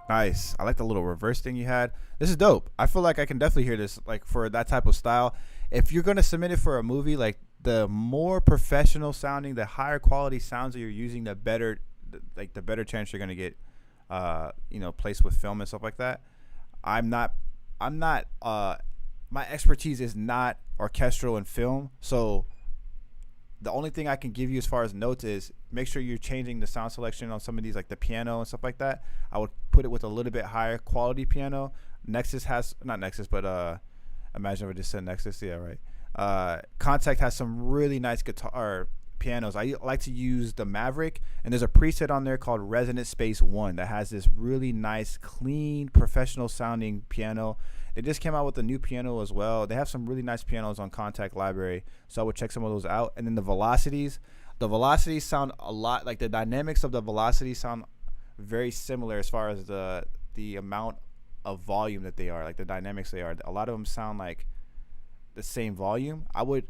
Nice. I like the little reverse thing you had. This is dope. I feel like I can definitely hear this, like, for that type of style. If you're going to submit it for a movie, like, the more professional sounding, the higher quality sounds that you're using, the better chance you're going to get, placed with film and stuff like that. My expertise is not orchestral and film, so the only thing I can give you as far as notes is make sure you're changing the sound selection on some of these, like the piano and stuff like that. I would put it with a little bit higher quality piano. Imagine if I just said Nexus. Yeah, right. Contact has some really nice guitar pianos. I like to use the Maverick, and there's a preset on there called Resonant Space 1 that has this really nice, clean, professional sounding piano. They just came out with a new piano as well. They have some really nice pianos on Contact Library, so I would check some of those out. And then the velocities sound a lot like the dynamics of the velocities sound very similar as far as the amount of volume that they are, like the dynamics they are. A lot of them sound like the same volume. I would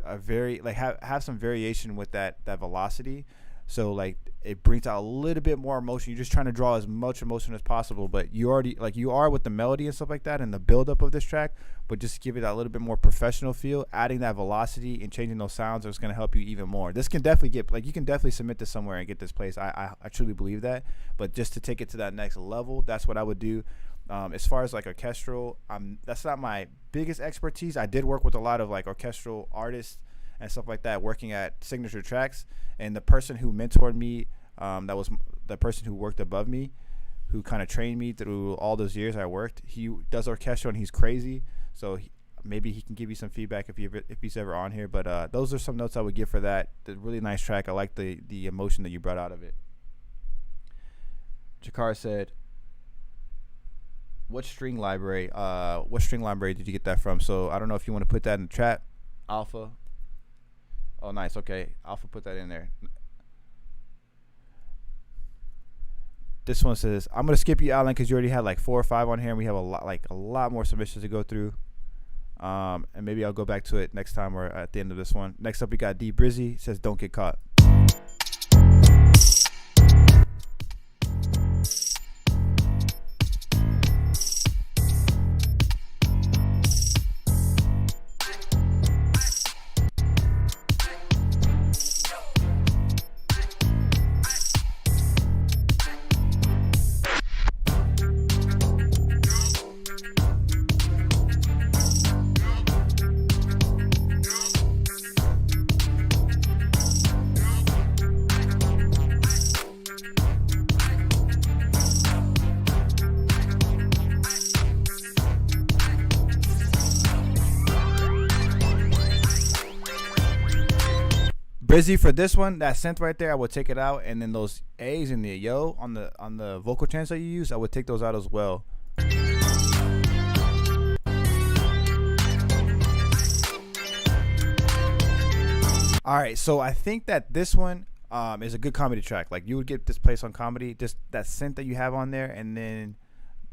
have some variation with that velocity, so like it brings out a little bit more emotion. You're just trying to draw as much emotion as possible, but you are with the melody and stuff like that and the buildup of this track, but just give it a little bit more professional feel. Adding that velocity and changing those sounds is going to help you even more. This can definitely you can definitely submit this somewhere and get this placed. I truly believe that, but just to take it to that next level, that's what I would do. As far as like orchestral, that's not my biggest expertise. I did work with a lot of like orchestral artists and stuff like that, working at Signature Tracks. And the person who mentored me, that was the person who worked above me, who kind of trained me through all those years I worked. He does orchestral and he's crazy. So maybe he can give you some feedback if he's ever on here. But those are some notes I would give for that. The really nice track. I like the emotion that you brought out of it. Jakar said, what string library did you get that from? So I don't know if you want to put that in the chat. Alpha. Oh, nice. Okay. Alpha put that in there. This one says, I'm going to skip you, Alan, because you already had like 4 or 5 on here, and we have a lot more submissions to go through. And maybe I'll go back to it next time or at the end of this one. Next up, we got D Brizzy. Says, don't get caught. Brizzy, for this one, that synth right there, I would take it out, and then those A's and the yo on the vocal chants that you use, I would take those out as well. All right, so I think that this one is a good comedy track. Like, you would get this place on comedy, just that synth that you have on there, and then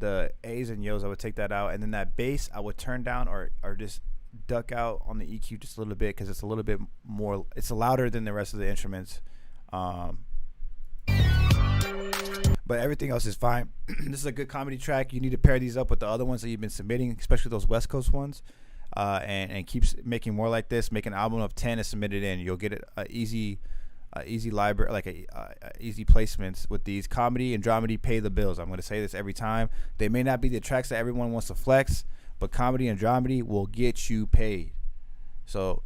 the A's and yos, I would take that out, and then that bass I would turn down or just duck out on the EQ just a little bit, because it's a little bit more, it's louder than the rest of the instruments, but everything else is fine. This is a good comedy track. You need to pair these up with the other ones that you've been submitting, especially those West Coast ones, and keep making more like this. Make an album of 10 and submit it in. You'll get a easy library, like easy placements with these. Comedy and dramedy pay the bills. I'm going to say this every time. They may not be the tracks that everyone wants to flex, but comedy and dramedy will get you paid. So,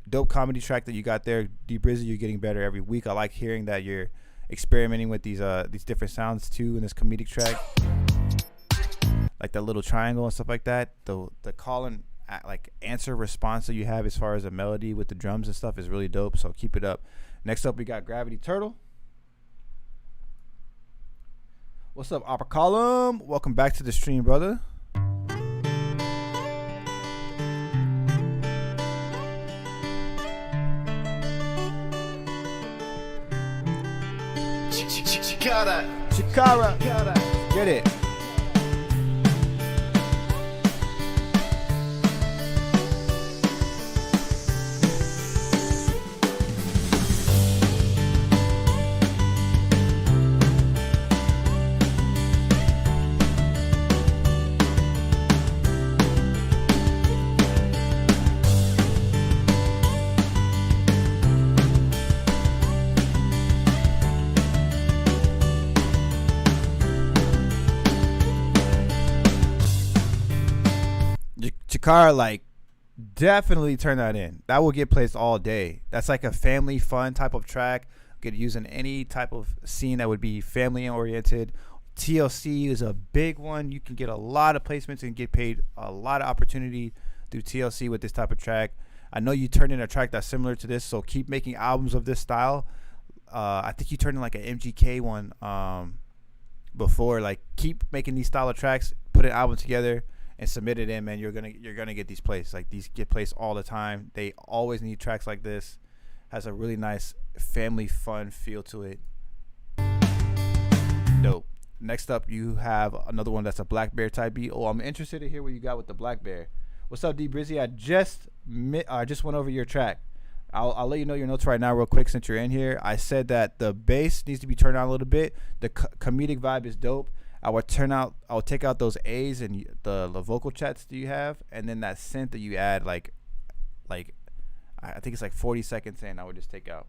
dope comedy track that you got there, D Brizzy. You're getting better every week. I like hearing that you're experimenting with these different sounds too in this comedic track, like that little triangle and stuff like that. The call and like answer response that you have as far as a melody with the drums and stuff is really dope. So keep it up. Next up, we got Gravity Turtle. What's up, Upper Column? Welcome back to the stream, brother. Chikara. Get it. Chikara, like, definitely turn that in. That will get placed all day. That's like a family fun type of track. Could use in any type of scene that would be family oriented. TLC is a big one. You can get a lot of placements and get paid a lot of opportunity through TLC with this type of track. I know you turned in a track that's similar to this, so keep making albums of this style. I think you turned in like an MGK one before. Like, keep making these style of tracks, put an album together, and submit it in, man. You're gonna get these placed. Like, these get placed all the time. They always need tracks like this. Has a really nice family fun feel to it. Dope. Next up, you have another one that's a Black Bear type beat. Oh, I'm interested to hear what you got with the Black Bear. What's up, D Brizzy? I just went over your track. I'll let you know your notes right now real quick since you're in here. I said that the bass needs to be turned down a little bit. The comedic vibe is dope. I would take out those A's and the vocal chats that you have, and then that synth that you add, like I think it's like 40 seconds in, I would just take out.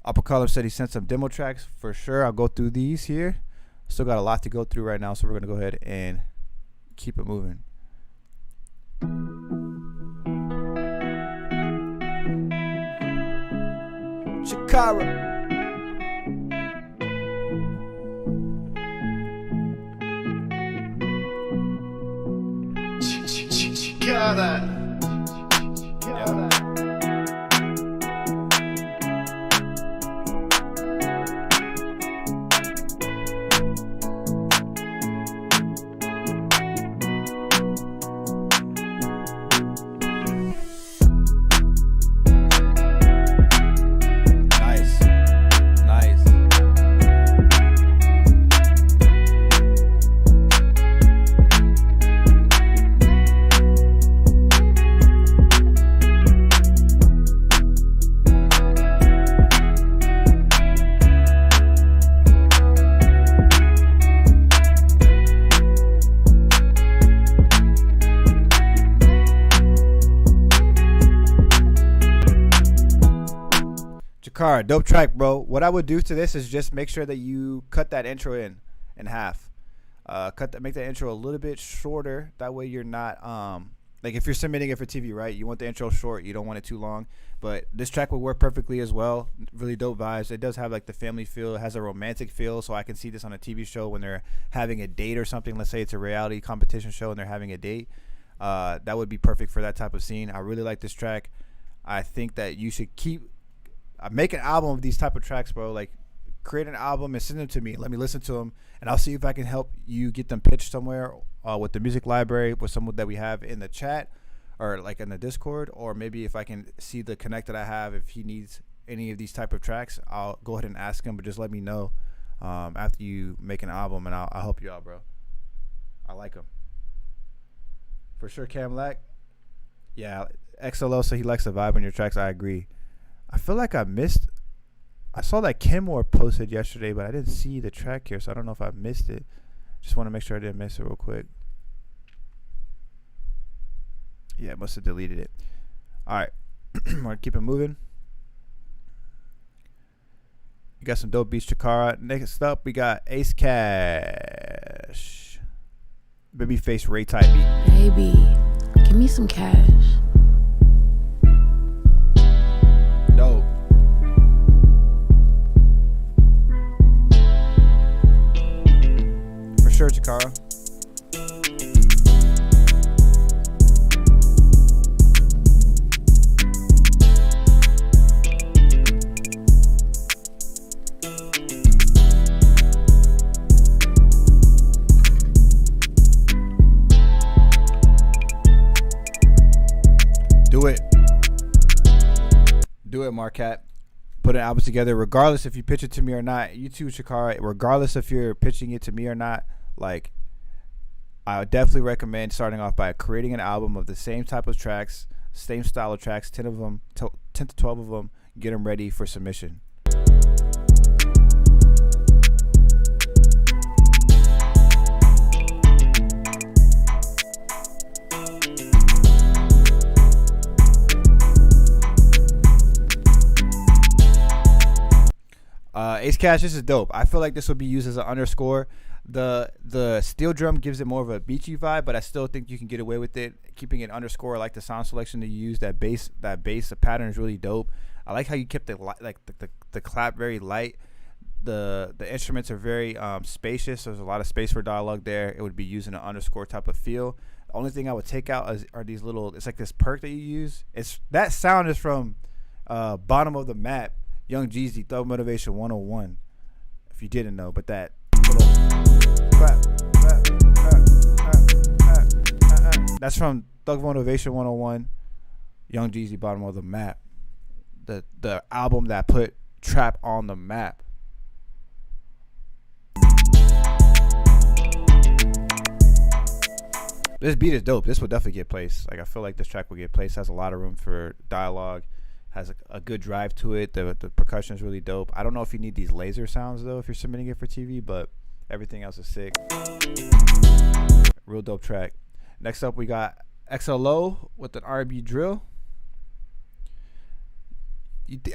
Upper Column said he sent some demo tracks for sure. I'll go through these here. Still got a lot to go through right now, so we're gonna go ahead and keep it moving. Shakira. Jakar, dope track, bro. What I would do to this is just make sure that you cut that intro in half. Make that intro a little bit shorter. That way you're not like if you're submitting it for TV, right? You want the intro short. You don't want it too long. But this track would work perfectly as well. Really dope vibes. It does have like the family feel. It has a romantic feel. So I can see this on a TV show when they're having a date or something. Let's say it's a reality competition show and they're having a date. That would be perfect for that type of scene. I really like this track. I think that you should make an album of these type of tracks, bro. Like, create an album and send them to me. Let me listen to them, and I'll see if I can help you get them pitched somewhere with the music library, with someone that we have in the chat or like in the Discord, or maybe if I can see the connect that I have, if he needs any of these type of tracks, I'll go ahead and ask him. But just let me know after you make an album, and I'll help you out, bro. I like him for sure. Cam Lack, yeah. XLO, so he likes the vibe on your tracks. I agree. I feel like I saw that Kenmore posted yesterday, but I didn't see the track here, so I don't know if I missed it. Just want to make sure I didn't miss it real quick. Yeah, I must have deleted it. All right. We're going to keep it moving. You got some dope beats, Chikara. Next up, we got Ace Cash. Babyface Ray type beat. Baby, give me some cash. Dope. For sure, Chikara. Do it, Marquette. Put an album together, regardless if you pitch it to me or not. You too, Shakara. Regardless if you're pitching it to me or not, like, I would definitely recommend starting off by creating an album of the same type of tracks, same style of tracks, 10 of them, 10 to 12 of them. Get them ready for submission. Ace Cash, this is dope. I feel like this would be used as an underscore. The steel drum gives it more of a beachy vibe, but I still think you can get away with it keeping it underscore. I like the sound selection that you use. That bass, the pattern is really dope. I like how you kept the clap very light. The instruments are very spacious. There's a lot of space for dialogue there. It would be using an underscore type of feel. The only thing I would take out are these little. It's like this perk that you use. That sound is from Bottom of the Map. Young Jeezy, Thug Motivation 101. If you didn't know, but that little clap. That's from Thug Motivation 101. Young Jeezy, Bottom of the Map. The album that put trap on the map. This beat is dope. This would definitely get placed. Like, I feel like this track will get placed. Has a lot of room for dialogue. Has a good drive to it. The percussion is really dope. I don't know if you need these laser sounds though if you're submitting it for TV, but everything else is sick. Real dope track. Next up, we got XLO with an R&B drill.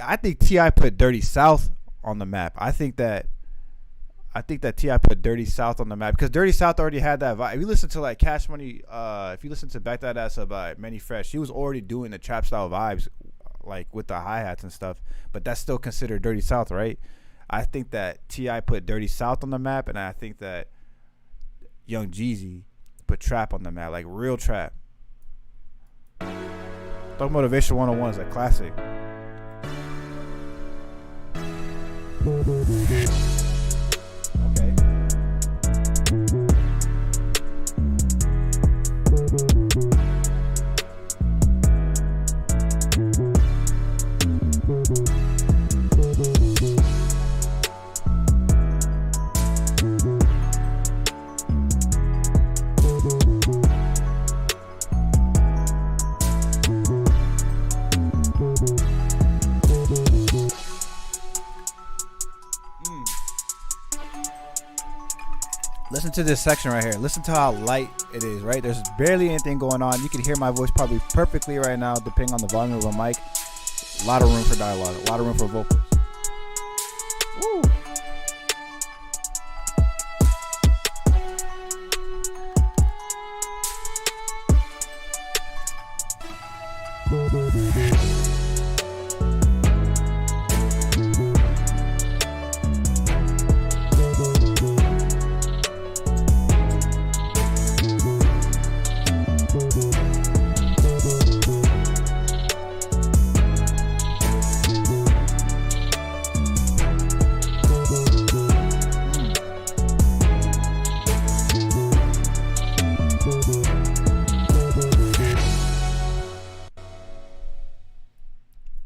I think T.I. put Dirty South on the map. I think that I think that T.I. put Dirty South on the map because Dirty South already had that vibe. If you listen to like Cash Money, if you listen to Back That Ass Up by Manny Fresh, he was already doing the trap style vibes, like with the hi hats and stuff. But that's still considered Dirty South, right? I think that T.I. put Dirty South on the map, and I think that Young Jeezy put trap on the map, like real trap. Thug Motivation 101 is a classic. Okay. Listen to this section right here. Listen to how light it is, right? There's barely anything going on. You can hear my voice probably perfectly right now, depending on the volume of the mic. A lot of room for dialogue, a lot of room for vocals. Woo.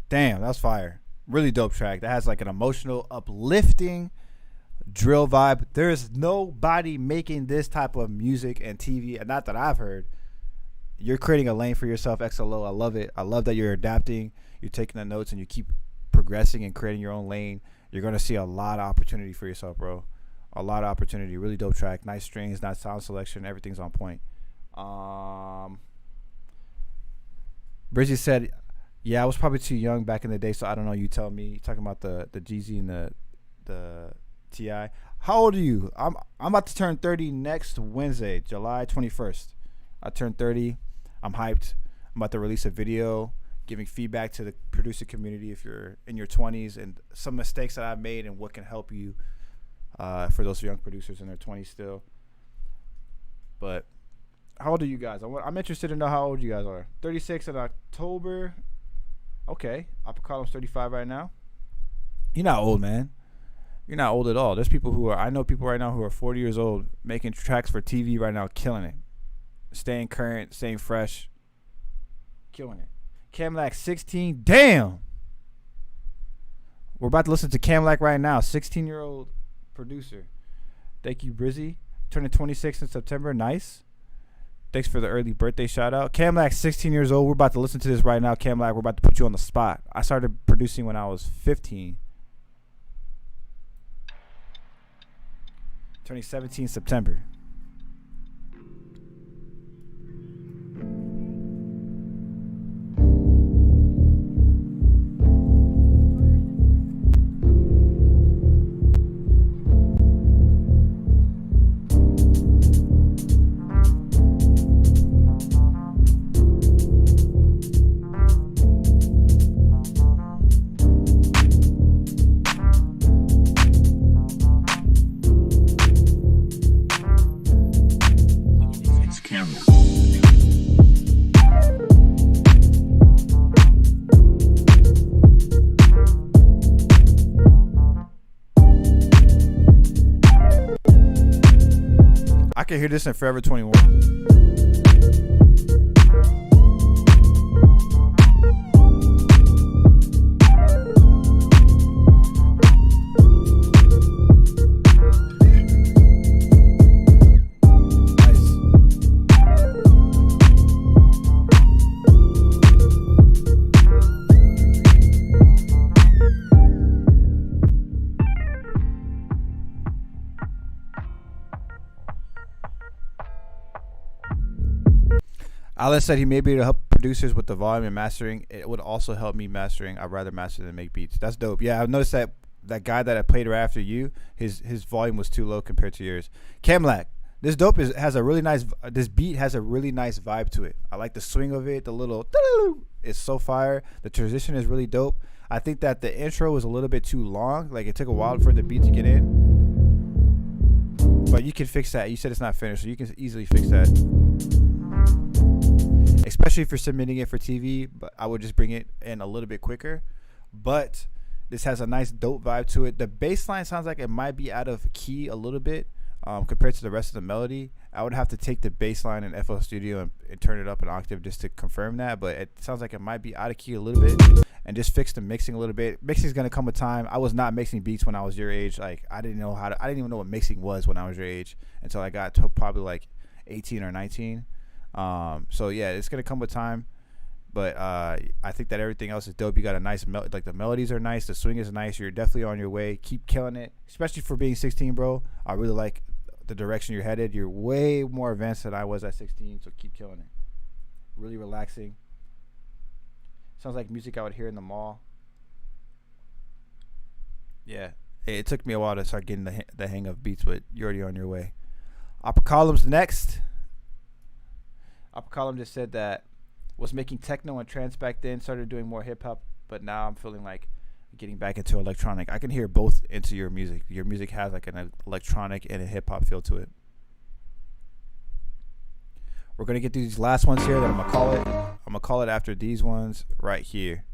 Damn, that's fire. Really dope track. That has like an emotional, uplifting drill vibe. There is nobody making this type of music and TV, and not that I've heard. You're creating a lane for yourself, XLO. I love it. I love that you're adapting. You're taking the notes and you keep progressing and creating your own lane. You're going to see a lot of opportunity for yourself, bro. A lot of opportunity. Really dope track. Nice strings, nice sound selection. Everything's on point. Brizzy said, yeah, I was probably too young back in the day, so I don't know. You tell me. You're talking about the Jeezy and the T.I. How old are you? I'm about to turn 30 next Wednesday, July 21st. I turned 30. I'm hyped. I'm about to release a video giving feedback to the producer community if you're in your 20s and some mistakes that I've made and what can help you for those young producers in their 20s still. But how old are you guys? I'm interested to know how old you guys are. 36 in October. Okay, Apocalypse 35 right now. You're not old, man. You're not old at all. There's people who are, I know people right now who are 40 years old making tracks for TV right now, killing it. Staying current, staying fresh, killing it. Camlack 16, damn. We're about to listen to Camlack right now, 16-year-old producer. Thank you, Brizzy. Turning 26 in September, nice. Thanks for the early birthday shout out. Camlack, 16 years old. We're about to listen to this right now. Camlack, we're about to put you on the spot. I started producing when I was 15. Turning 17 September. I can hear this in Forever 21. Alan said he may be able to help producers with the volume and mastering. It would also help me mastering. I'd rather master than make beats. That's dope. Yeah, I've noticed that that guy that I played right after you, his volume was too low compared to yours. Camlack, this has a really nice. This beat has a really nice vibe to it. I like the swing of it. The little, it's so fire. The transition is really dope. I think that the intro was a little bit too long. Like it took a while for the beat to get in. But you can fix that. You said it's not finished, so you can easily fix that. Especially if you're submitting it for TV, but I would just bring it in a little bit quicker. But this has a nice dope vibe to it. The bass line sounds like it might be out of key a little bit compared to the rest of the melody. I would have to take the bass line in FL Studio and turn it up an octave just to confirm that. But it sounds like it might be out of key a little bit. And just fix the mixing a little bit. Mixing is gonna come with time. I was not mixing beats when I was your age. Like I didn't even know what mixing was when I was your age until I got to probably like 18 or 19. So yeah, it's gonna come with time. But I think that everything else is dope. You got a nice like the melodies are nice, the swing is nice. You're definitely on your way. Keep killing it, especially for being 16, bro. I really like the direction you're headed. You're way more advanced than I was at 16, so keep killing it. Really relaxing. Sounds like music I would hear in the mall. Yeah, it took me a while to start getting the hang of beats, but you're already on your way. Upper Column's next. Upper Column just said that was making techno and trance back then, started doing more hip hop, but now I'm feeling like getting back into electronic. I can hear both into your music. Your music has like an electronic and a hip hop feel to it. We're gonna get through these last ones here. That I'm gonna call it after these ones right here.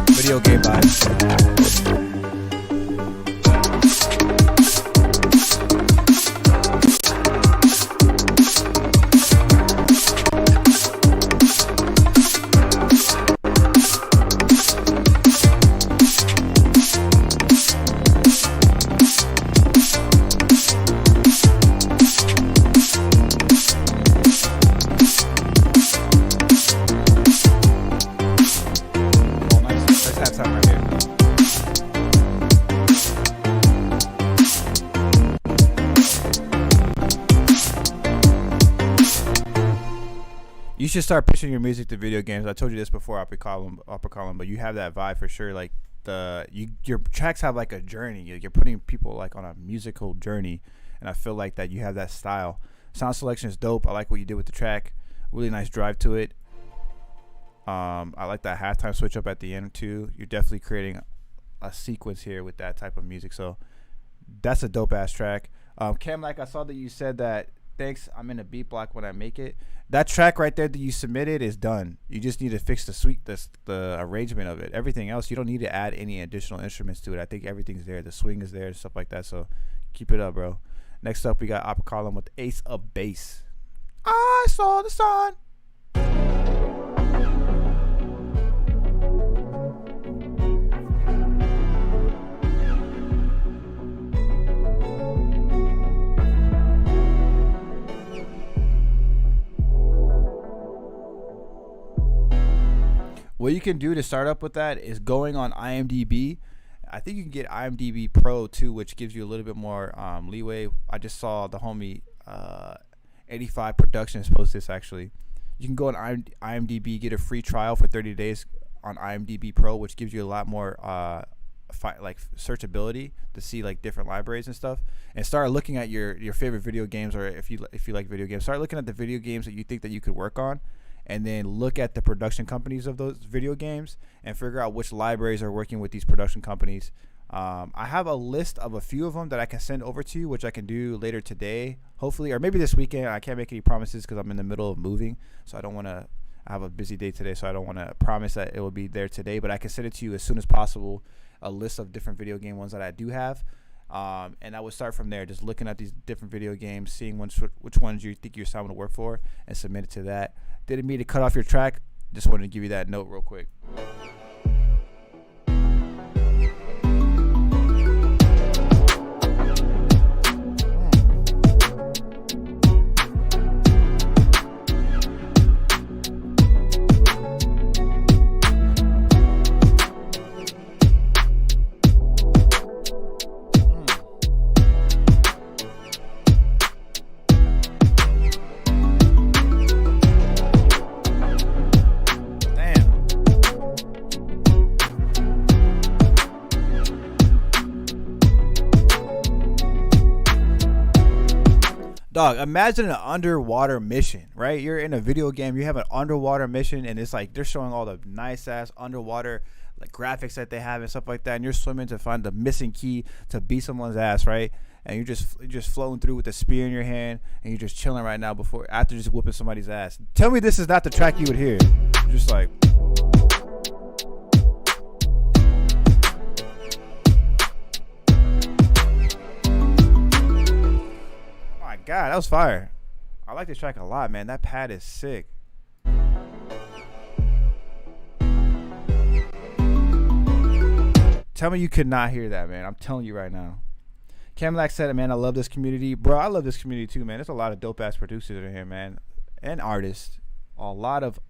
Video game vibes. You should start pitching your music to video games. I told you this before, upper column, but you have that vibe for sure. Like your tracks have like a journey. You're putting people like on a musical journey, and I feel like that you have that style. Sound selection is dope. I like what you did with the track. Really nice drive to it. I like that halftime switch up at the end too. You're definitely creating a sequence here with that type of music. So that's a dope ass track. Cam, like I saw that you said that. Thanks, I'm in a beat block when I make it. That track right there that you submitted is done. You just need to fix the arrangement of it. Everything else, you don't need to add any additional instruments to it. I think everything's there. The swing is there and stuff like that. So keep it up, bro. Next up, we got Upper Column with Ace of Base. I saw the sun. What you can do to start up with that is going on IMDb. I think you can get IMDb Pro too, which gives you a little bit more leeway. I just saw the homie 85 Productions post this actually. You can go on IMDb, get a free trial for 30 days on IMDb Pro, which gives you a lot more like searchability to see like different libraries and stuff, and start looking at your favorite video games, or if you like video games, start looking at the video games that you think that you could work on. And then look at the production companies of those video games and figure out which libraries are working with these production companies. I have a list of a few of them that I can send over to you, which I can do later today, hopefully, or maybe this weekend. I can't make any promises because I'm in the middle of moving, so I don't want to. I have a busy day today, so I don't want to promise that it will be there today. But I can send it to you as soon as possible. A list of different video game ones that I do have. And I would start from there, just looking at these different video games, seeing which ones you think your sound would work for, and submit it to that. Didn't mean to cut off your track. Just wanted to give you that note real quick. Dog, imagine an underwater mission, right? You're in a video game, you have an underwater mission, and it's like they're showing all the nice ass underwater like graphics that they have and stuff like that, and you're swimming to find the missing key to beat someone's ass, right? And you're just floating through with a spear in your hand, and you're just chilling right now after just whooping somebody's ass. Tell me this is not the track you would hear. You're just like, oh my god, that was fire. I like this track a lot, man. That pad is sick. Tell me you could not hear that, man. I'm telling you right now. Camlack said, man, I love this community. Bro, I love this community too, man. There's a lot of dope ass producers in here, man. And artists. A lot of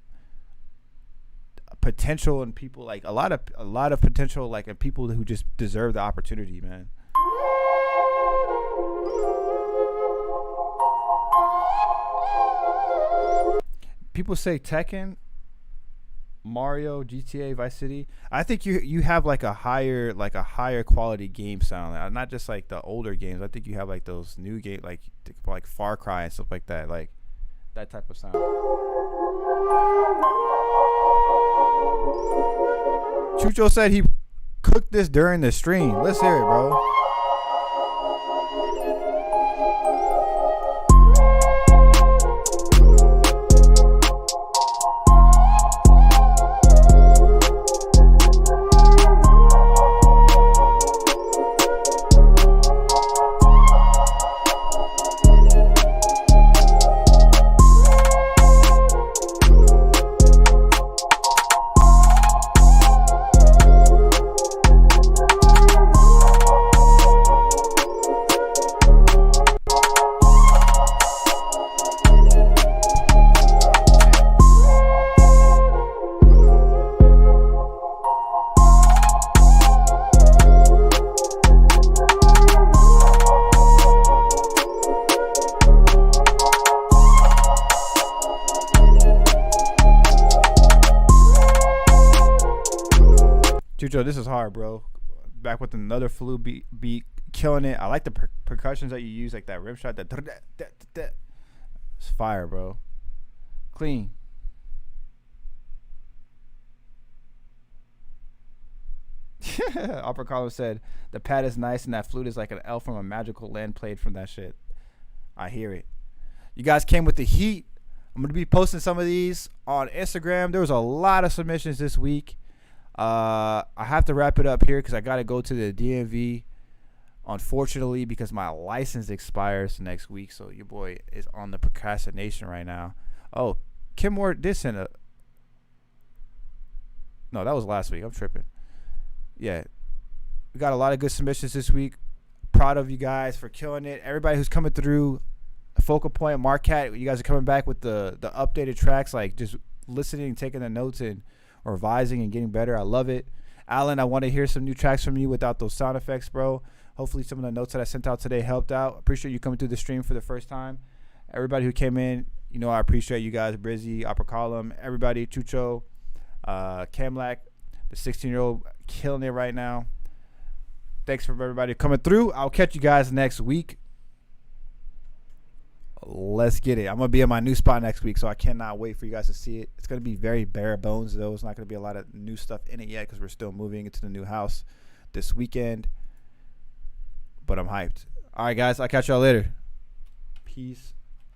potential and people, like a lot of potential, like, and people who just deserve the opportunity, man. People say Tekken, Mario, GTA, Vice City. I think you have like a higher quality game sound. Not just like the older games. I think you have like those new games like Far Cry and stuff like that. Like that type of sound. Chucho said he cooked this during the stream. Let's hear it, bro. Chucho, this is hard, bro. Back with another flu beat, killing it. I like the percussions that you use, like that rim shot. It's fire, bro. Clean. Upper Column said the pad is nice and that flute is like an elf from a magical land played from that shit. I hear it. You guys came with the heat. I'm gonna be posting some of these on Instagram. There was a lot of submissions this week. I have to wrap it up here because I got to go to the DMV, unfortunately, because my license expires next week. So your boy is on the procrastination right now. Oh, Kim Moore did send a... No, that was last week. I'm tripping. Yeah. We got a lot of good submissions this week. Proud of you guys for killing it. Everybody who's coming through, Focal Point, Marquette, you guys are coming back with the updated tracks, like just listening, taking the notes, and revising and getting better. I love it. Alan, I want to hear some new tracks from you without those sound effects, bro. Hopefully some of the notes that I sent out today helped out. Appreciate you coming through the stream for the first time. Everybody who came in, you know I appreciate you guys. Brizzy, Upper Column, everybody, Chucho, Camlack, the 16-year-old killing it right now. Thanks for everybody coming through. I'll catch you guys next week. Let's get it. I'm going to be in my new spot next week, so I cannot wait for you guys to see it. It's going to be very bare bones, though. It's not going to be a lot of new stuff in it yet because we're still moving into the new house this weekend. But I'm hyped. All right, guys. I'll catch y'all later. Peace